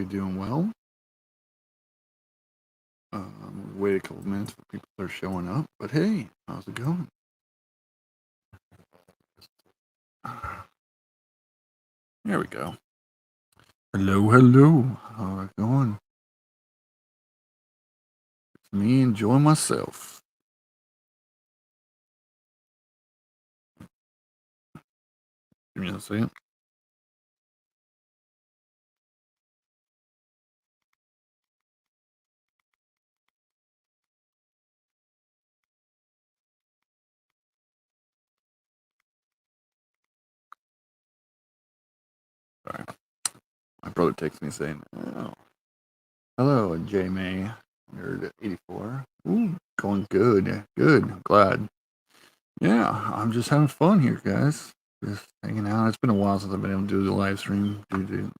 be doing well. Wait a couple minutes for people to start showing up. But hey, how's it going? There we go. Hello, hello. How's it going? It's me enjoying myself. Give me a second. Sorry. My brother texted me saying, oh, hello, J May. Nerd 84. Ooh, going good. Good. I'm glad. Yeah, I'm just having fun here, guys. Just hanging out. It's been a while since I've been able to do the live stream due to,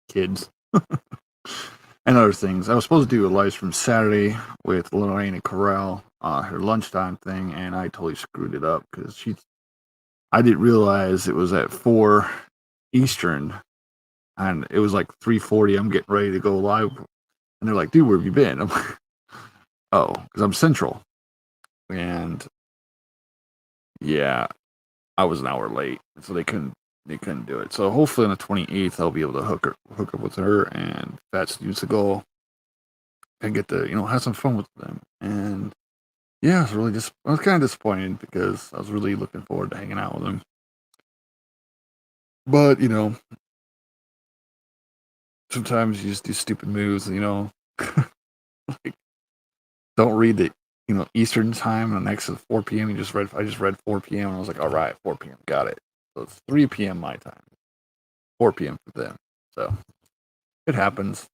kids and other things. I was supposed to do a live stream Saturday with Lorraine and Corral, her lunchtime thing, and I totally screwed it up because I didn't realize it was at 4 Eastern, and it was like 3:40. I'm getting ready to go live, and they're like, "Dude, where have you been?" I'm like, "Oh, because I'm Central," and yeah, I was an hour late, so they couldn't do it. So hopefully on the 28th, I'll be able to hook up with her, and that's used to go and get to have some fun with them. And yeah, I was kind of disappointed because I was really looking forward to hanging out with them. But sometimes you just do stupid moves. Like don't read the Eastern time and next to 4 p.m. I just read 4 p.m. and I was like, all right, 4 p.m. got it. So it's 3 p.m. my time, 4 p.m. for them. So it happens,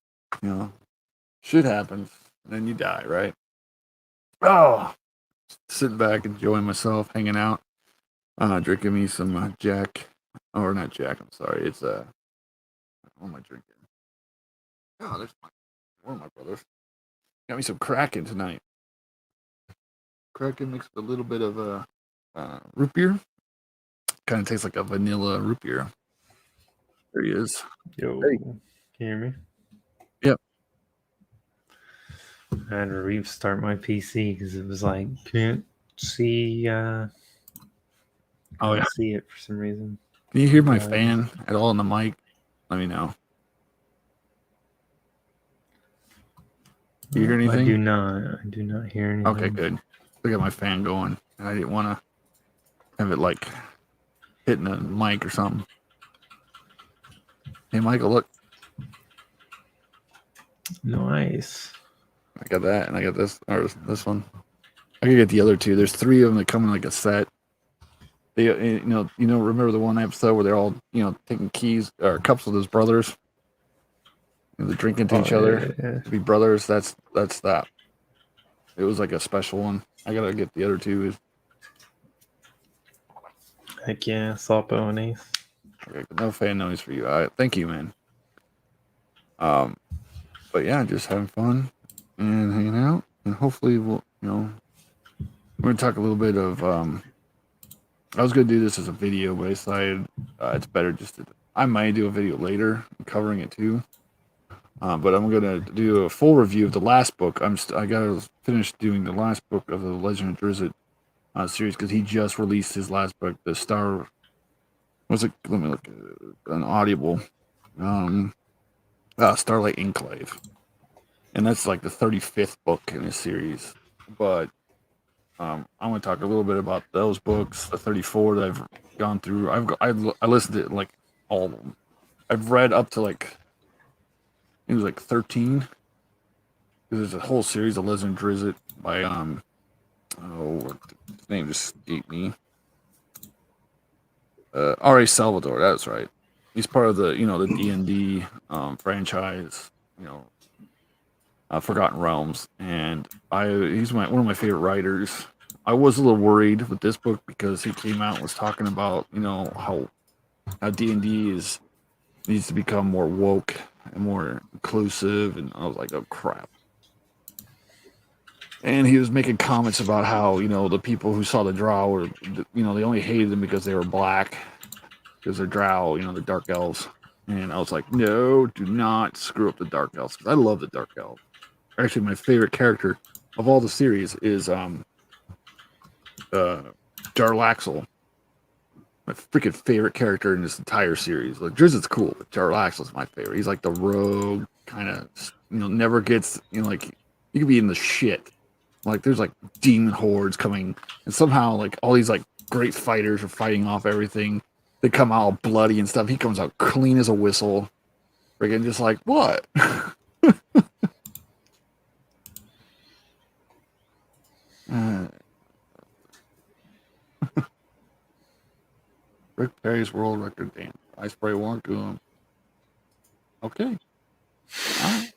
shit happens, and then you die, right? Oh, sitting back, enjoying myself, hanging out, drinking me some Jack, or not Jack. I'm sorry, it's what am I drinking? Oh, there's one of my brothers. Got me some Kraken tonight. Kraken mixed with a little bit of root beer. Kind of tastes like a vanilla root beer. There he is. Yo, Hey. can you hear me? Yep. I had to restart my PC because it was like can't see. Oh yeah. See it for some reason. Can you hear my fan at all in the mic? Let me know. Do you hear anything? I do not hear anything. Okay, good. I got my fan going, and I didn't want to have it like hitting the mic or something. Hey, Michael, look. Nice. I got that, and I got this one. I could get the other two. There's 3 of them that come in like a set. They, remember the one episode where they're all, taking keys or cups with his brothers. They're drinking to each other to be brothers. That's that. It was like a special one. I gotta get the other 2. Heck yeah, Sopo and Ace. Okay, no fan noise for you. Thank you, man. But yeah, just having fun and hanging out, and hopefully we're gonna talk a little bit of. I was gonna do this as a video, but I decided it's better I might do a video later covering it too. But I'm gonna do a full review of the last book. I gotta finish doing the last book of the Legend of Drizzt series because he just released his last book, the Star. What's it? Let me look. An Audible. Starlight Enclave, and that's like the 35th book in the series. But I'm going to talk a little bit about those books, the 34 that I've gone through. I listened to like all of them. I've read up to it was like 13. There's a whole series of Legend of Drizzt by his name just escaped me. R.A. Salvador, that's right. He's part of the the D&D franchise, Forgotten Realms, and he's one of my favorite writers. I was a little worried with this book because he came out and was talking about how D&D needs to become more woke and more inclusive, and I was like, oh crap. And he was making comments about how the people who saw the Drow were they only hated them because they were black, because they're Drow, the dark elves. And I was like, no, do not screw up the Dark Elves, because I love the Dark Elves. Actually, my favorite character of all the series is Jarlaxle. My freaking favorite character in this entire series. Like Drizzt's cool, but Jarlaxle's my favorite. He's like the rogue kind of, never gets, like you could be in the shit. Like there's like demon hordes coming, and somehow like all these like great fighters are fighting off everything. They come out all bloody and stuff. He comes out clean as a whistle. Friggin' just like what? Rick Perry's world record dance. I spray one goon. Okay. All right.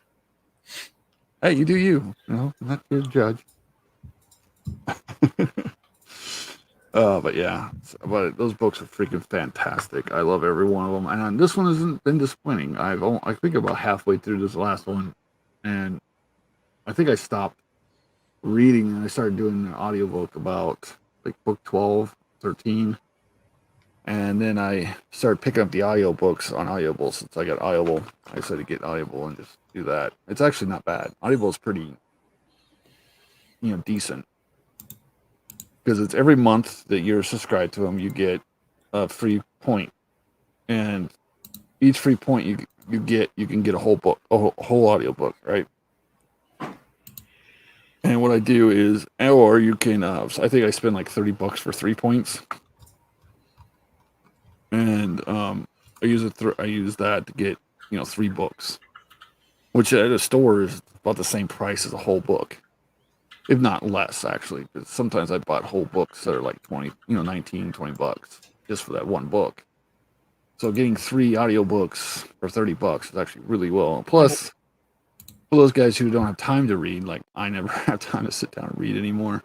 Hey, you do you. I'm not here to judge. But yeah, but those books are freaking fantastic. I love every one of them, and this one hasn't been disappointing. I think about halfway through this last one, and I think I stopped reading and I started doing an audiobook about like book 12, 13. And then I started picking up the audiobooks on Audible since I got Audible. I decided to get Audible and just do that. It's actually not bad. Audible is pretty, decent. Because it's every month that you're subscribed to them, you get a free point. And each free point you can get a whole book, a whole audiobook, right? And what I do is, or you can, I think I spend like $30 for 3 points. And I use that to get 3 books, which at a store is about the same price as a whole book, if not less actually. Because sometimes I bought whole books that are like 20, 19, $20 just for that one book. So getting 3 audiobooks for $30 is actually really well. Plus, for those guys who don't have time to read, like I never have time to sit down and read anymore.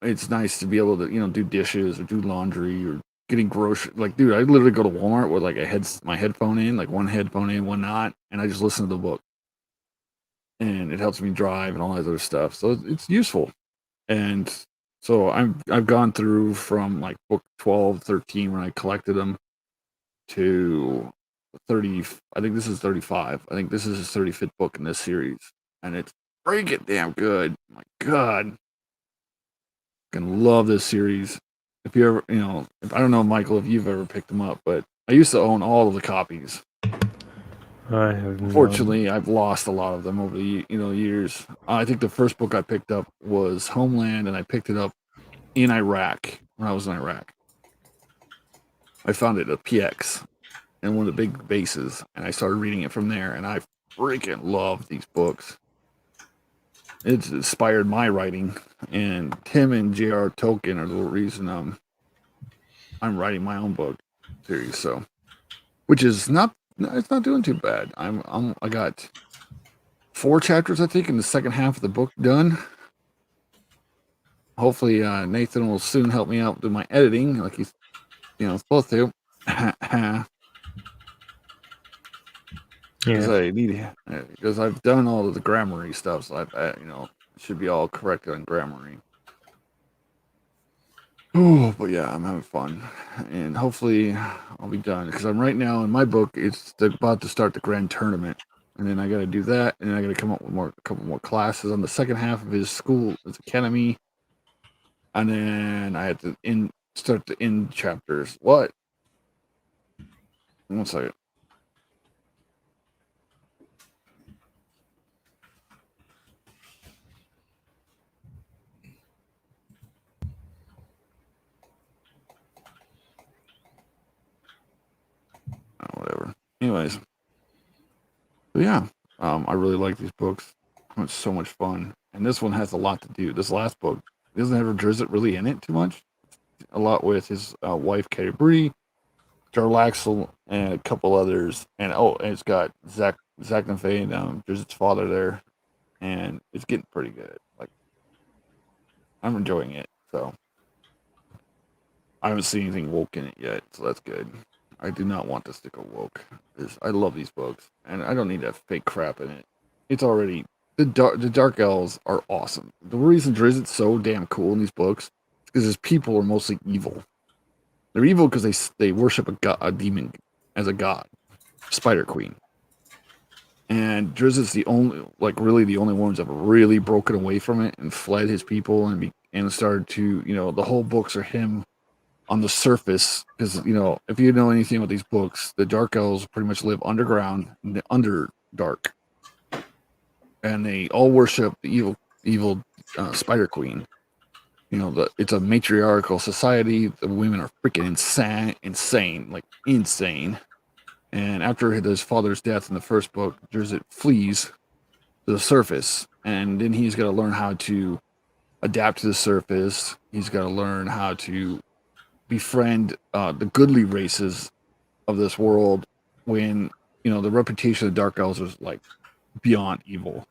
It's nice to be able to do dishes or do laundry or getting grocery. Like, dude, I literally go to Walmart with like my headphone in, like one headphone in, one not, and I just listen to the book, and it helps me drive and all that other stuff. So it's useful, and so I've gone through from like book 12, 13 when I collected them to 30. I think this is 35. I think this is his 35th book in this series, and it's freaking damn good. My God. Can love this series. If you ever, I don't know, Michael, if you've ever picked them up, but I used to own all of the copies. I have Unfortunately, I've lost a lot of them over the years. I think the first book I picked up was Homeland, and I picked it up in Iraq when I was in Iraq. I found it at PX in one of the big bases, and I started reading it from there, and I freaking love these books. It's inspired my writing, and Tim and J.R. Tolkien are the reason I'm writing my own book series. So, which is it's not doing too bad. I got 4 chapters I think in the second half of the book done. Hopefully, Nathan will soon help me out with my editing, like he's supposed to. Because I need, because I've done all of the grammary stuff, so I should be all corrected on grammary. Oh, but yeah, I'm having fun, and hopefully I'll be done because I'm right now in my book. It's about to start the grand tournament, and then I got to do that, and then I got to come up with a couple more classes on the second half of his school, his academy, and then I have to start the end chapters. What? One second. Whatever. Anyways, but yeah, I really like these books. It's so much fun, and this one has a lot to do. This last book doesn't have Drizzt really in it too much. A lot with his wife, Carrie Bree, Jarlaxle, and a couple others. And it's got Zach Nafay and Drizzt's father there, and it's getting pretty good. Like I'm enjoying it. So I haven't seen anything woke in it yet, so that's good. I do not want to stick a woke. I love these books, and I don't need that fake crap in it. It's already the dark elves are awesome. The reason Drizzt's so damn cool in these books is because his people are mostly evil. They're evil because they worship a demon as a god, Spider Queen. And Drizzt is the only, like, really the only one who's ever really broken away from it and fled his people and started to, the whole books are him on the surface because if you know anything about these books, the Dark Elves pretty much live underground, in the Underdark, and they all worship the evil Spider Queen. It's a matriarchal society. The women are freaking insane, like insane. And after his father's death in the first book, Drizzt flees to the surface, and then he's got to learn how to adapt to the surface. He's got to learn how to befriend the goodly races of this world when the reputation of the Dark Elves is like beyond evil.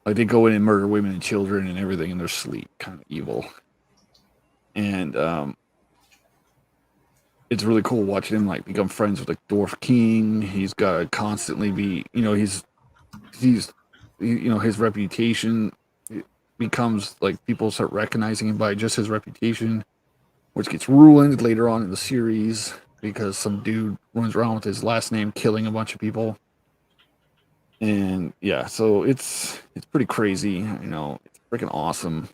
Like they go in and murder women and children and everything in their sleep, kind of evil. And it's really cool watching him like become friends with like Dwarf King. He's got to constantly be, he's his reputation becomes like people start recognizing him by just his reputation, which gets ruined later on in the series because some dude runs around with his last name killing a bunch of people. And yeah, so it's pretty crazy. It's freaking awesome.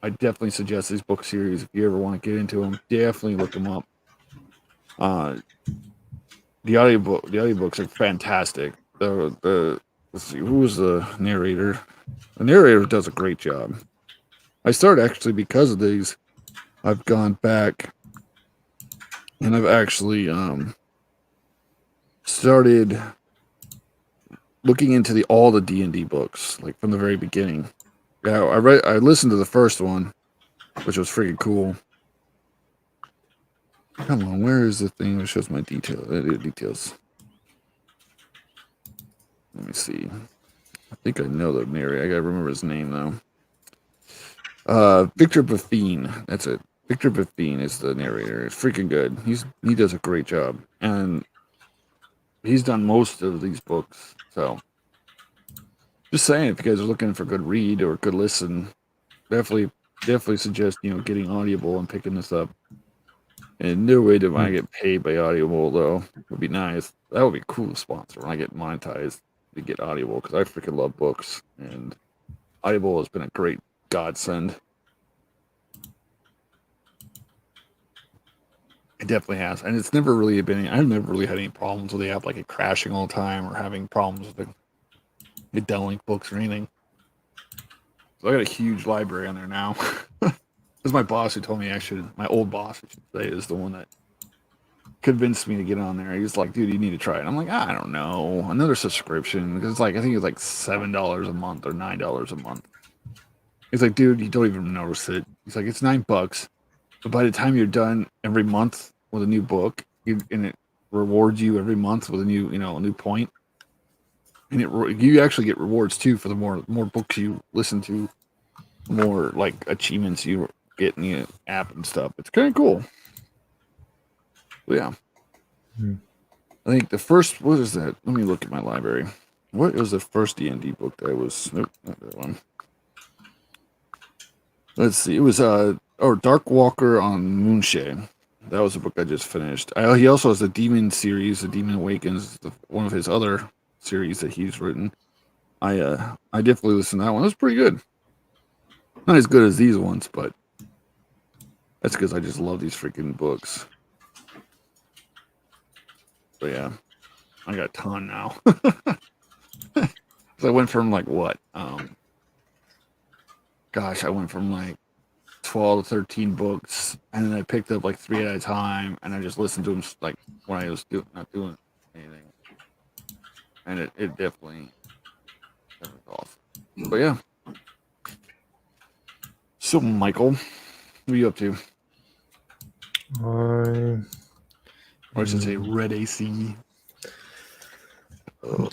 I definitely suggest these book series if you ever want to get into them. Definitely look them up. The audiobooks are fantastic. Let's see, who was the narrator? The narrator does a great job. I started actually because of these. I've gone back and I've actually started looking into all the D&D books, like from the very beginning. Yeah, I listened to the first one, which was freaking cool. Come on, where is the thing that shows my details? Let me see. I think I know the narrator. I gotta remember his name though. Victor Buffine. That's it. Victor Buffine is the narrator. It's freaking good. He does a great job, and he's done most of these books. So, just saying, if you guys are looking for a good read or a good listen, definitely suggest getting Audible and picking this up. And no way do I get paid by Audible though. Would be nice. That would be a cool sponsor when I get monetized to get Audible because I freaking love books and Audible has been a great godsend. It definitely has, and it's never really been. I've never really had any problems with the app, like it crashing all the time or having problems with it downloading books or anything. So I got a huge library on there now. This is my boss who told me my old boss, I should say, is the one that convinced me to get on there. He was like, dude, you need to try it. I'm like, I don't know. Another subscription. Because it's like, I think it's like $7 a month or $9 a month. He's like, dude, you don't even notice it. He's like, it's $9. But by the time you're done every month with a new book, and it rewards you every month with a new, a new point. And you actually get rewards too for the more books you listen to, more like achievements you get in the app and stuff. It's kind of cool. But yeah. I think the first, what is that? Let me look at my library. What was the first D&D book that I was, nope, not that one. Let's see, it was, Dark Walker on Moonshade. That was a book I just finished. He also has the Demon series, The Demon Awakens, one of his other series that he's written. I definitely listened to that one. It was pretty good. Not as good as these ones, but that's because I just love these freaking books. But yeah, I got a ton now. So I went from like what? Gosh, I went from like 12 to 13 books, and then I picked up like 3 at a time, and I just listened to them like when I was not doing anything. And it definitely was awesome. But yeah. So Michael, what are you up to? Or I should say Red AC.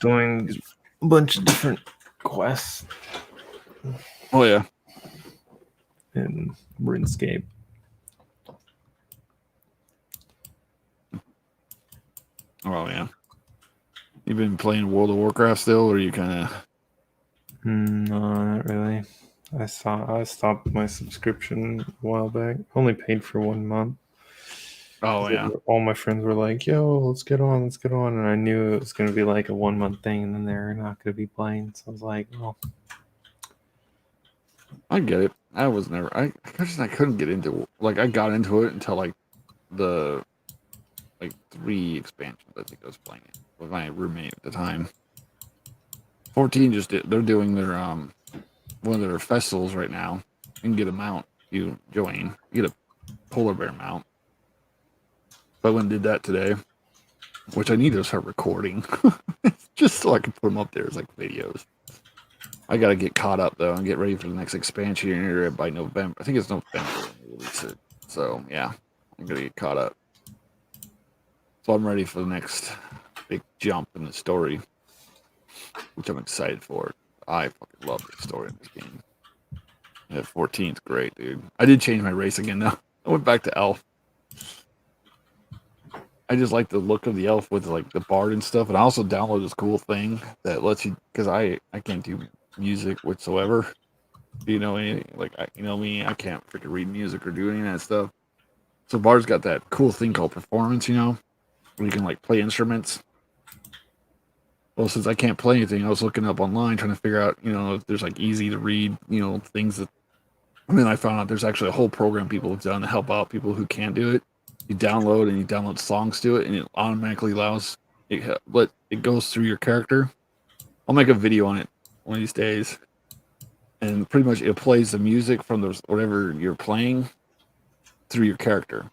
Doing a bunch of different quests. Oh yeah. In RuneScape. Oh yeah. You've been playing World of Warcraft still, or are you kind of? No, not really. I stopped my subscription a while back. Only paid for 1 month. Oh yeah. All my friends were like, "Yo, let's get on, and I knew it was gonna be like a 1 month thing, and then they're not gonna be playing. So I was like, "Well, I get it. I was never. I couldn't get into like I got into it until like the like 3 expansions. I think I was playing it with my roommate at the time. 14 just did. They're doing their one of their festivals right now. You can get a mount. You join. You get a polar bear mount. So I went and did that today, which I need to start recording just so I can put them up there as like videos. I gotta get caught up though and get ready for the next expansion here by November. I think it's November when they release it. So yeah, I'm gonna get caught up. So I'm ready for the next big jump in the story, which I'm excited for. I fucking love the story in this game. Yeah, 14's great, dude. I did change my race again though. I went back to elf. I just like the look of the elf with like the bard and stuff. And I also downloaded this cool thing that lets you, because I can't do music whatsoever. You know, you know me, I can't freaking read music or do any of that stuff. So bard's got that cool thing called performance, you know, where you can like play instruments. Well, since I can't play anything, I was looking up online trying to figure out, you know, if there's like easy to read, you know, things that. And then I found out there's actually a whole program people have done to help out people who can't do it. You download songs to it, and it automatically allows it. But it goes through your character. I'll make a video on it one of these days, and pretty much it plays the music from those whatever you're playing through your character,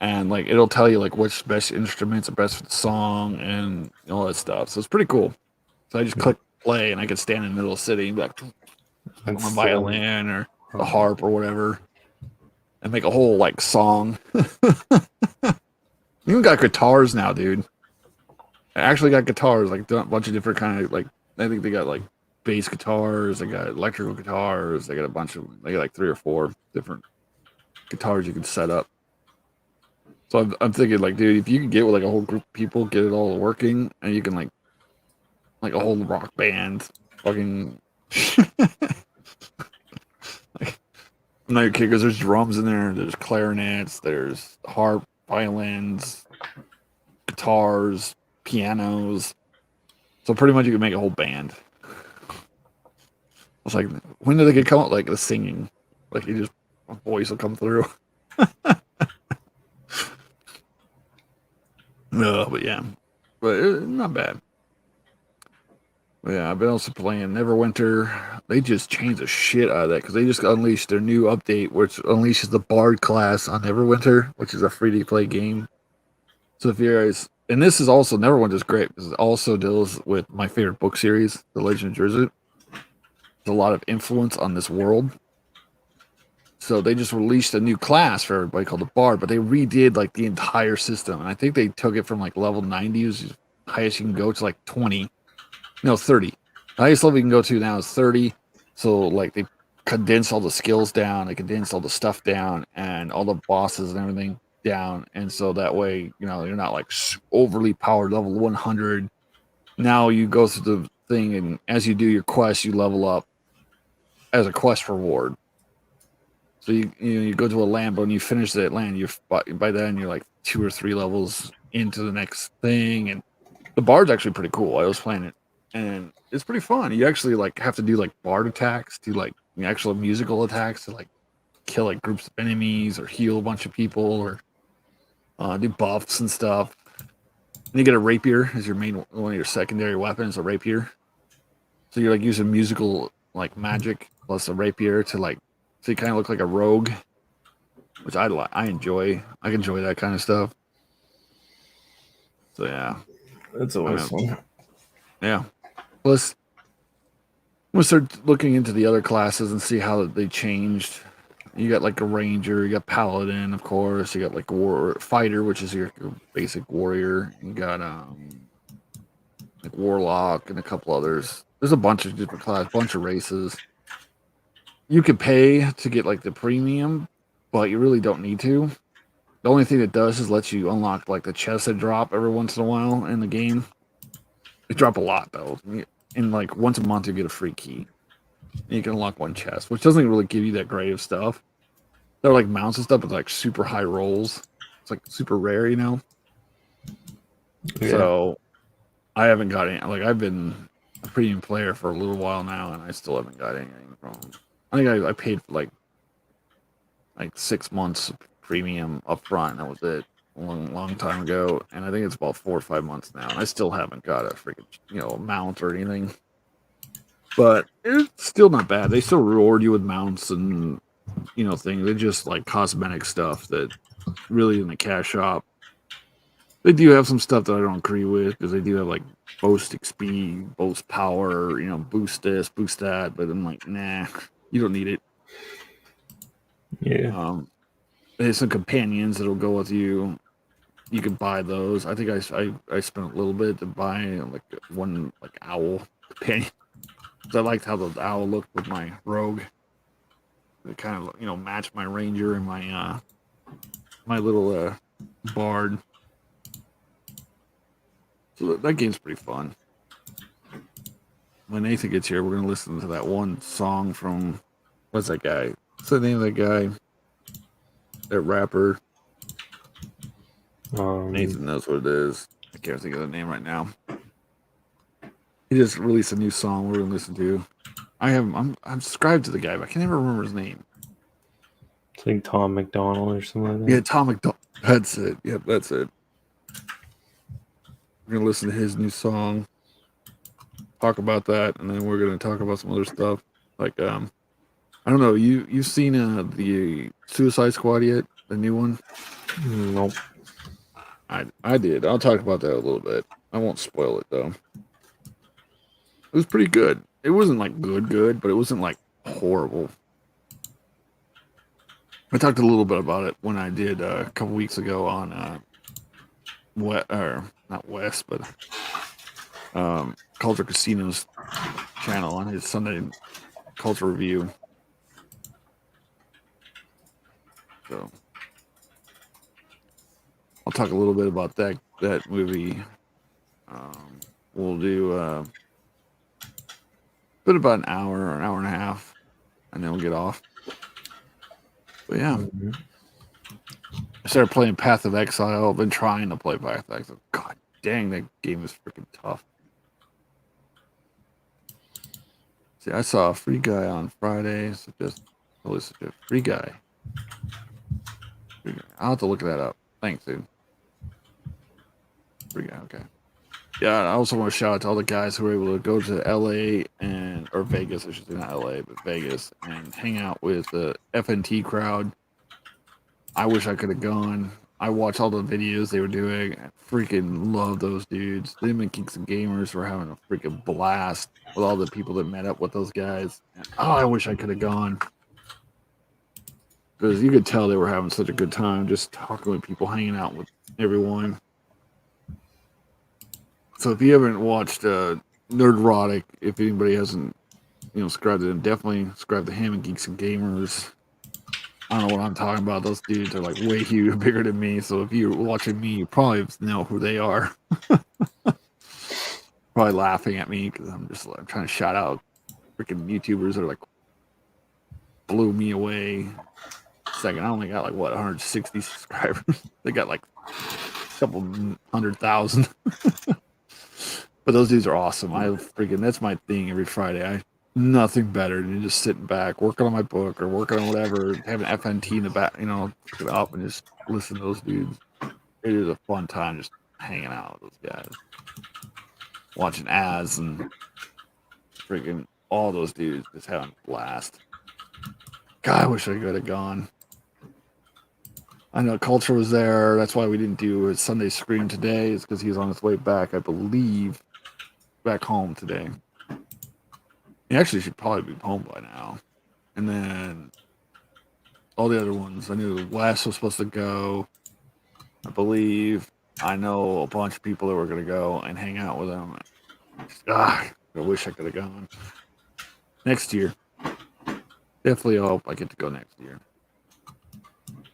and like it'll tell you like which best instruments are best for the song and all that stuff. So it's pretty cool. So I just click play, and I could stand in the middle of the city and be like, on a violin or the harp or whatever, and make a whole like song. Even got guitars now, dude. I actually got guitars, like a bunch of different kind of like. I think they got like bass guitars. They got electrical guitars. They got a bunch of. They got like 3 or 4 different guitars you can set up. So I'm thinking like, dude, if you can get with like a whole group of people, get it all working, and you can like a whole rock band, fucking. Like, I'm not your kid because there's drums in there. There's clarinets. There's harp, violins, guitars, pianos. So pretty much you can make a whole band. It's like, when do they get come out like the singing? Like you just a voice will come through. No, but yeah, but not bad. But yeah, I've been also playing Neverwinter. They just changed the shit out of that because they just unleashed their new update, which unleashes the Bard class on Neverwinter, which is a free to play game. So if you're guys, and this is also Neverwinter's great because it also deals with my favorite book series, The Legend of Drizzt. There's a lot of influence on this world. So they just released a new class for everybody called the Bard, but they redid like the entire system. And I think they took it from like level 90, which is highest you can go, to like 20. No, 30. The highest level you can go to now is 30. So like they condensed all the skills down, they condensed all the stuff down, and all the bosses and everything down. And so that way, you know, you're not like overly powered level 100. Now you go through the thing, and as you do your quest, you level up as a quest reward. So you go to a land, but when you finish that land, you by then you're like 2 or 3 levels into the next thing, and the bard's actually pretty cool. I was playing it, and it's pretty fun. You actually like have to do like bard attacks, do like actual musical attacks to like kill like groups of enemies or heal a bunch of people or do buffs and stuff. And you get a rapier as your main one of your secondary weapons, a rapier. So you're like using musical like magic plus a rapier to like, so you kind of look like a rogue, which I enjoy. I enjoy that kind of stuff. So yeah, That's always fun. Yeah. Plus, I'm gonna start looking into the other classes and see how they changed. You got like a ranger, you got paladin, of course. You got like war fighter, which is your basic warrior. You got like warlock and a couple others. There's a bunch of different classes, bunch of races. You could pay to get like the premium, but you really don't need to. The only thing it does is let you unlock like the chests that drop every once in a while in the game. They drop a lot though. And like once a month you get a free key. And you can unlock one chest, which doesn't really give you that great of stuff. they're like mounts and stuff, but like super high rolls. It's like super rare, you know. Yeah. So I haven't got any. Like I've been a premium player for a little while now, and I still haven't got anything from 'em. I think I paid for like 6 months premium up front. And that was it, a long time ago. And I think it's about 4 or 5 months now, and I still haven't got a freaking mount or anything. But it's still not bad. They still reward you with mounts and things. They just like cosmetic stuff that really in the cash shop. They do have some stuff that I don't agree with because they do have like boast XP, boast power, boost this, boost that. But I'm like, nah, you don't need it. Yeah. There's some companions that'll go with you. You can buy those. I think I spent a little bit to buy like one like owl companion. 'Cause I liked how the owl looked with my rogue. It kind of matched my ranger and my little bard. So that game's pretty fun. When Nathan gets here, we're gonna listen to that one song from what's that guy? What's the name of that guy? That rapper. Um. Nathan knows what it is. I can't think of the name right now. He just released a new song we're gonna listen to. I'm subscribed to the guy, but I can never remember his name. I think Tom McDonald or something like Yeah, that. Tom McDonald. That's it. Yep, that's it. We're gonna listen to his new song, talk about that, and then we're gonna talk about some other stuff. Like I don't know, you've seen the Suicide Squad yet? The new one? Nope. I did. I'll talk about that a little bit. I won't spoil it though. It was pretty good. It wasn't like good, but it wasn't like horrible. I talked a little bit about it when I did a couple weeks ago on or not West, but Culture Casino's channel on his Sunday Culture Review. So I'll talk a little bit about that movie. We'll do bit about an hour and a half, and then we'll get off. But yeah, Mm-hmm. I started playing Path of Exile. I've been trying to play Path of Exile. God dang, that game is freaking tough. See, I saw a free guy on Friday. Suggest free guy. I'll have to look that up. Thanks, dude. Free guy, okay. Yeah, I also want to shout out to all the guys who were able to go to LA or Vegas, I should say, not LA, but Vegas, and hang out with the FNT crowd. I wish I could have gone. I watched all the videos they were doing. I freaking love those dudes. Them and Geeks and Gamers were having a freaking blast with all the people that met up with those guys. And, I wish I could have gone. Because you could tell they were having such a good time just talking with people, hanging out with everyone. So if you haven't watched Nerdrotic, if anybody hasn't, subscribed to them, definitely subscribe to him and Geeks and Gamers. I don't know what I'm talking about. Those dudes are like way huge, bigger than me. So if you're watching me, you probably know who they are. Probably laughing at me because I'm trying to shout out freaking YouTubers that are like blew me away. Second, I only got like 160 subscribers. They got like a couple 100,000. But those dudes are awesome. That's my thing every Friday. Nothing better than just sitting back, working on my book or working on whatever, having FNT in the back, pick it up and just listen to those dudes. It is a fun time just hanging out with those guys. Watching ads and freaking all those dudes just having a blast. God, I wish I could have gone. I know Culture was there. That's why we didn't do his Sunday screen today. It's because he's on his way back, I believe, back home today. He actually should probably be home by now. And then all the other ones, I knew Wes was supposed to go. I believe I know a bunch of people that were going to go and hang out with him. I wish I could have gone next year. Definitely hope I get to go next year.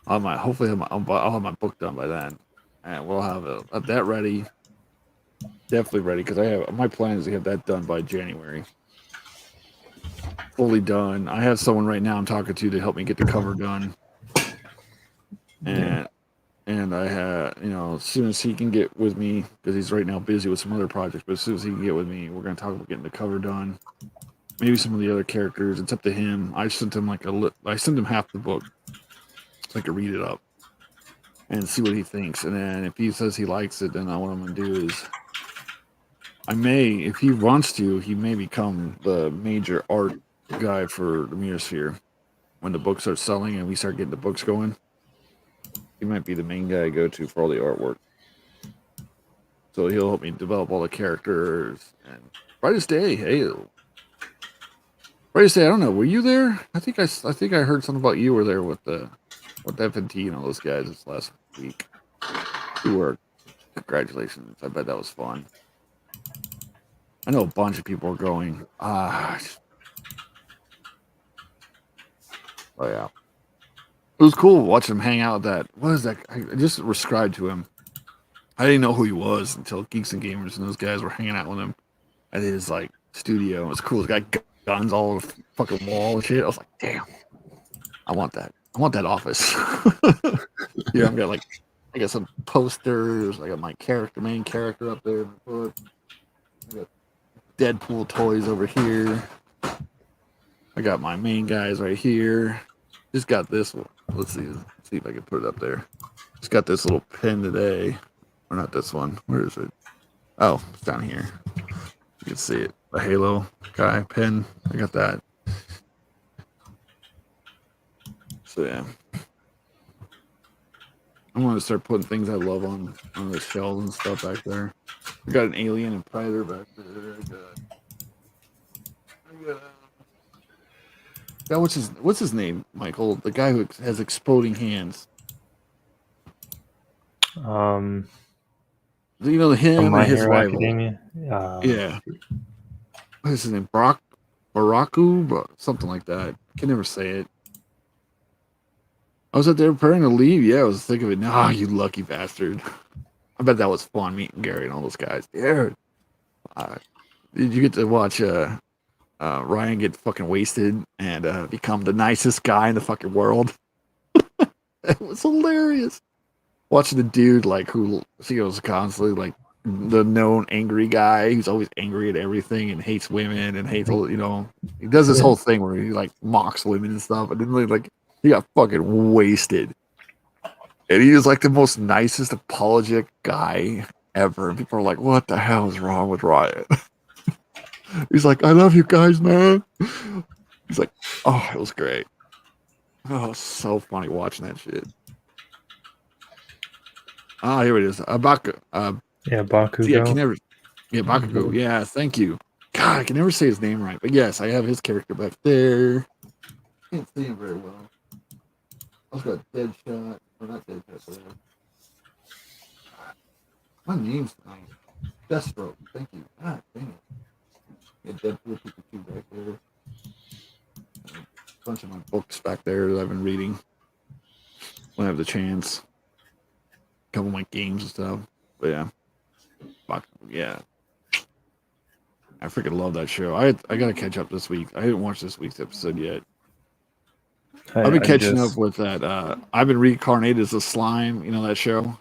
Hopefully I'll have my book done by then, and we'll have that ready. Definitely ready because my plan is to have that done by January. Fully done. I have someone right now I'm talking to help me get the cover done. and I had, as soon as he can get with me, because he's right now busy with some other projects, but as soon as he can get with me, we're gonna talk about getting the cover done. Maybe some of the other characters. It's up to him. I sent him I sent him half the book so I could read it up and see what he thinks. And then if he says he likes it, then what I'm gonna do is if he wants to, he may become the major art guy for the Meosphere when the books start selling and we start getting the books going. He might be the main guy I go to for all the artwork. So he'll help me develop all the characters. And Brightest Day, hey, Brightest Day. I don't know. Were you there? I think I heard something about you were there with FNT and all those guys this last week. You were. Congratulations. I bet that was fun. I know a bunch of people are going. Oh yeah. It was cool watching him hang out with that. What is that? I just subscribed to him. I didn't know who he was until Geeks and Gamers and those guys were hanging out with him at his studio. It was cool. He's got guns all over the fucking wall and shit. I was like, damn, I want that. I want that office. Yeah, I've got I got some posters. I got my main character up there. I got Deadpool toys over here. I got my main guys right here. Just got this one. Let's see if I can put it up there. Just got this little pin today. Or not this one. Where is it? Oh, it's down here. You can see it. The Halo guy pin. I got that. So yeah. I'm gonna start putting things I love on the shelves and stuff back there. I got an Alien and Predator back there. What's his name, Michael? The guy who has exploding hands. Him and his Hero rival. Academia. Yeah. What is his name? Baraku? Something like that. I can never say it. I was out there preparing to leave. Yeah, I was thinking of it. Nah, you lucky bastard. I bet that was fun meeting Gary and all those guys. Yeah. Did you get to watch Ryan get fucking wasted and become the nicest guy in the fucking world? It was hilarious. Watching the dude who was constantly the known angry guy who's always angry at everything and hates women and hates he does this whole thing where he mocks women and stuff, and then he got fucking wasted. And he was the most nicest apologetic guy ever. And people are like, what the hell is wrong with Ryan? He's like, I love you guys, man. He's like, oh, it was great. Oh, it was so funny watching that shit. Ah, here it is. Baku. Bakugo. Yeah, Bakugo. Yeah, thank you. God, I can never say his name right. But yes, I have his character back there. Can't see him very well. I also got Deadshot. Or not Deadshot, my name's nice. Deathstroke. Thank you. God dang it. Yeah, Deadpool Pikachu back there. A bunch of my books back there that I've been reading when I have the chance. A couple of my games and stuff. But yeah. Yeah. I freaking love that show. I gotta catch up this week. I didn't watch this week's episode yet. I've been catching up with that. I've been reincarnated as a slime, that show.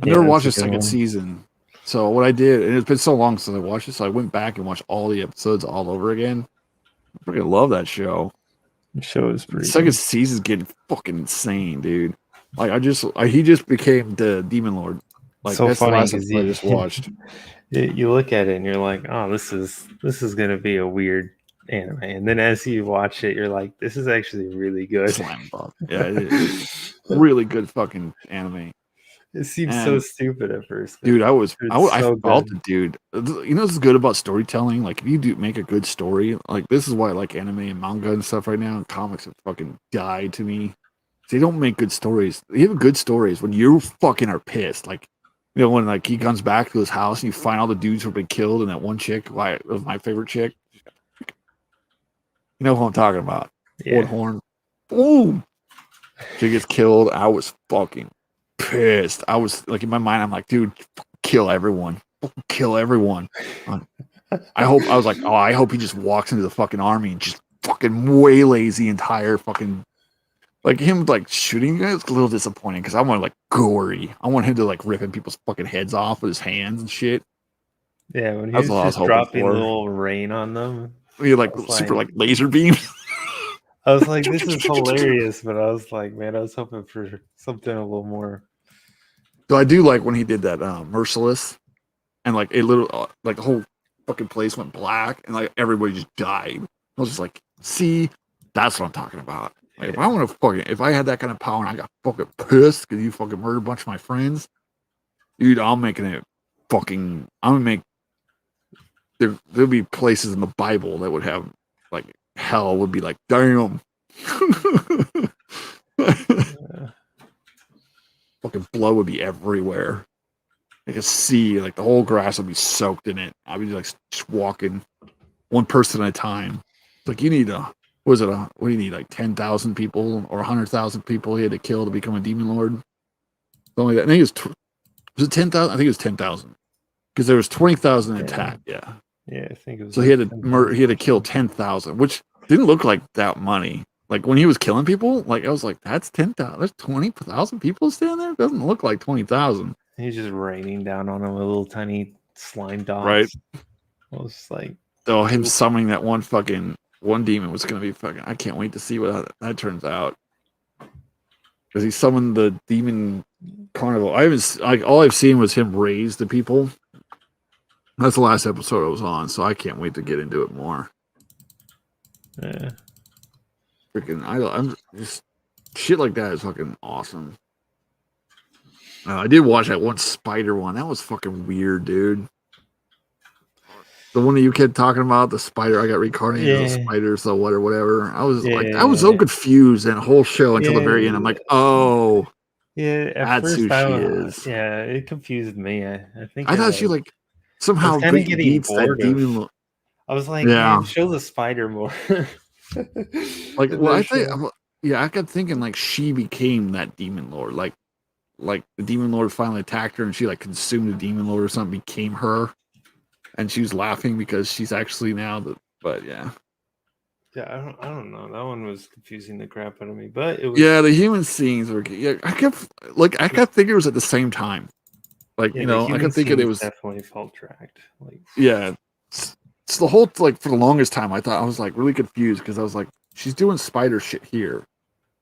I never watched the second season. So what I did, and it's been so long since I watched it, so I went back and watched all the episodes all over again. I freaking love that show. The show is pretty The second season's getting fucking insane, dude. He just became the Demon Lord. So that's funny the last episode I just watched. You look at it and you're like, oh, this is gonna be a weird anime, and then as you watch it, you're like, this is actually really good. Slime Bug. Yeah, it is really good fucking anime. It seems so stupid at first, dude. I felt it, dude. What's good about storytelling? If you do make a good story, this is why I like anime and manga and stuff right now. And comics have fucking died to me. They don't make good stories. They have good stories when you fucking are pissed. When he comes back to his house and you find all the dudes who've been killed and that one chick, was my favorite chick. You know who I'm talking about? Yeah. Horn. Boom. She gets killed. I was fucking pissed. I was in my mind, I'm like, dude, kill everyone. Kill everyone. I hope he just walks into the fucking army and just fucking waylays the entire fucking Like him like shooting you guys, a little disappointing because I want like gory. I want him to like ripping people's fucking heads off with his hands and shit. Yeah, when he That's was what I was just hoping dropping for. little rain on them, We I like was super like, like laser beams. this is hilarious, but I was like, man, I was hoping for something a little more. So I do like when he did that merciless and like a little like the whole fucking place went black and like everybody just died. I was just like, see, that's what I'm talking about. Like if I want to fucking if I had that kind of power and I got fucking pissed because you fucking murdered a bunch of my friends, dude, I'm making it fucking. I'm gonna make there'll be places in the Bible that would have like hell would be like, damn. Fucking blood would be everywhere. I could see like the whole grass would be soaked in it. I'd be like just walking one person at a time. It's like you need what do you need, like 10,000 people or 100,000 people he had to kill to become a demon lord? Something like that. I think it was it 10,000? I think it was 10,000 because there was 20,000 Yeah, attack. Yeah. yeah, I think it was So like he had 10,000. to kill 10,000, which didn't look like that money. Like when he was killing people, like I was like, that's 10,000. There's 20,000 people standing there. Doesn't look like 20,000, He's just raining down on him with little tiny slime right? dots. I was just like, So him summoning that one demon was gonna be fucking. I can't wait to see what that turns out. Because he summoned the demon carnival. I haven't like all I've seen was him raise the people. That's the last episode I was on, so I can't wait to get into it more. yeah. Freaking, I'm just shit like that is fucking awesome. I did watch that one spider one. That was fucking weird, dude. The one that you kept talking about, the spider I got reincarnated as a Yeah, spider, so what or whatever. I was so yeah, confused in the whole show until the very end. I'm yeah, like, oh, yeah. At that's who first, she is. yeah, it confused me. I think I thought she like I was somehow kind of getting beats that bored of. demon. I was like, Yeah, man, show the spider more. like In well, I this think show. yeah, I kept thinking like she became that demon lord. Like the demon lord finally attacked her and she like consumed the demon lord or something, became her, and she was laughing because she's actually now the. But yeah, Yeah, I don't know. That one was confusing the crap out of me, but it was. yeah, the human scenes were. Yeah, I kept thinking it was at the same time. Like Yeah, the I human kept thinking it scenes was. definitely felt tracked. Like, Yeah, it's the whole like for the longest time I thought I was like really confused because I was like she's doing spider shit here,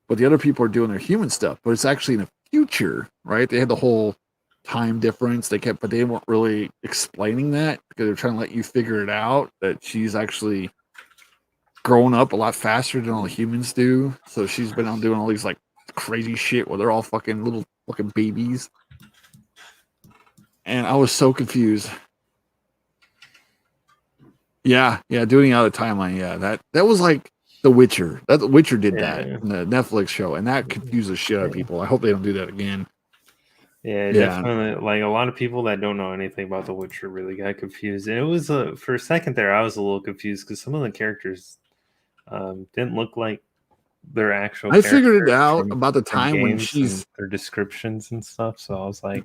but the other people are doing their human stuff. But it's actually in the future, right? They had the whole time difference. But they weren't really explaining that because they're trying to let you figure it out that she's actually grown up a lot faster than all the humans do. So she's been out doing all these like crazy shit where they're all fucking little fucking babies. And I was so confused. Yeah, yeah, doing it out of the timeline. Yeah, that was like The Witcher. That The Witcher did that yeah, in the Netflix show, and that confused the shit out of yeah, people. I hope they don't do that again. yeah. Yeah, Definitely, like a lot of people that don't know anything about The Witcher really got confused, and it was for a second there, I was a little confused because some of the characters didn't look like their actual I figured it characters out about the from time games and their descriptions and stuff. So I was like,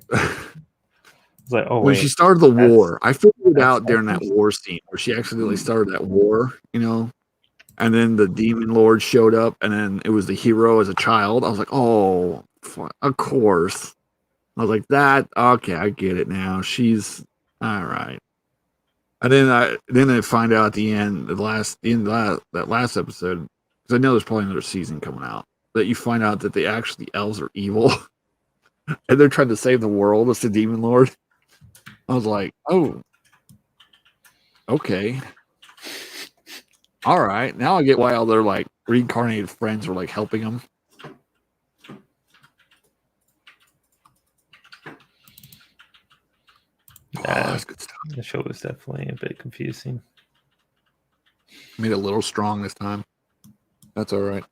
oh when she wait, started the that's war. I figured it that's out that during that person. war scene where she accidentally started that war. And then the demon lord showed up, and then it was the hero as a child. I was like, oh, of course. I was like, that okay, I get it now. She's all right. And then I find out at the end, the end of that last episode, because I know there's probably another season coming out, that you find out that the elves are evil and they're trying to save the world. It's the demon lord. I was like, oh, okay, all right. Now I get why all their like reincarnated friends were like helping them. Oh, Yeah, that's good stuff. the show was definitely a bit confusing. Made it a little strong this time. That's all right.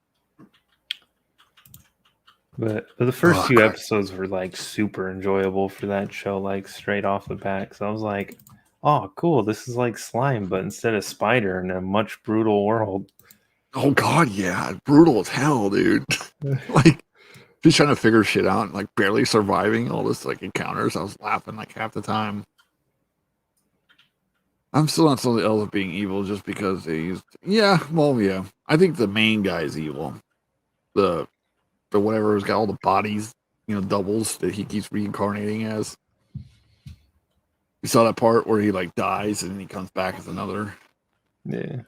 But the first Oh, few crap. episodes were like super enjoyable for that show, like straight off the bat. So I was like, oh, cool. This is like slime, but instead of spider in a much brutal world. Oh God, yeah, brutal as hell, dude. Like just trying to figure shit out, and, like barely surviving all this like encounters. I was laughing like half the time. I'm still not so the elves being evil just because they used. Yeah, well, yeah. I think the main guy is evil. The or whatever. It's got all the bodies, doubles that he keeps reincarnating as. You saw that part where he like dies and then he comes back as another. Yeah.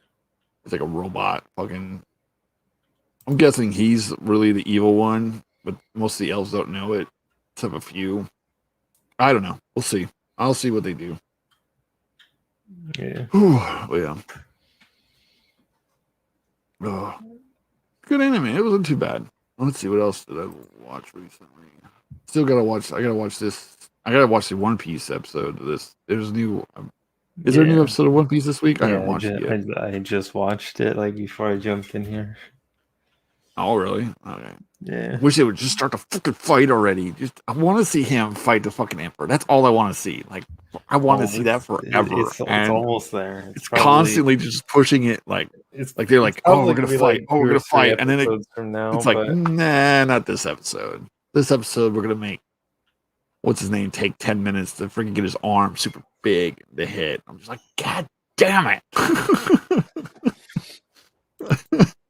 It's like a robot. Fucking. I'm guessing he's really the evil one, but most of the elves don't know it, except a few. I don't know. We'll see. I'll see what they do. Yeah. But yeah. Oh, good anime. It wasn't too bad. Let's see what else did I watch recently. Still gotta watch. I gotta watch this. I gotta watch the One Piece episode of this. There's new. Is there a new episode of One Piece this week? I haven't watched it yet. I just watched it like before I jumped in here. Oh really? Okay. Yeah. Wish they would just start the fucking fight already. I want to see him fight the fucking emperor. That's all I want to see. Like I want to see that forever. It's almost there. It's probably, constantly just pushing it. Like they're like, oh, we're gonna fight. Like oh, we're gonna fight, and then from now, it's like, nah, not this episode. This episode, we're gonna make what's his name take 10 minutes to freaking get his arm super big to hit. I'm just like, God damn it.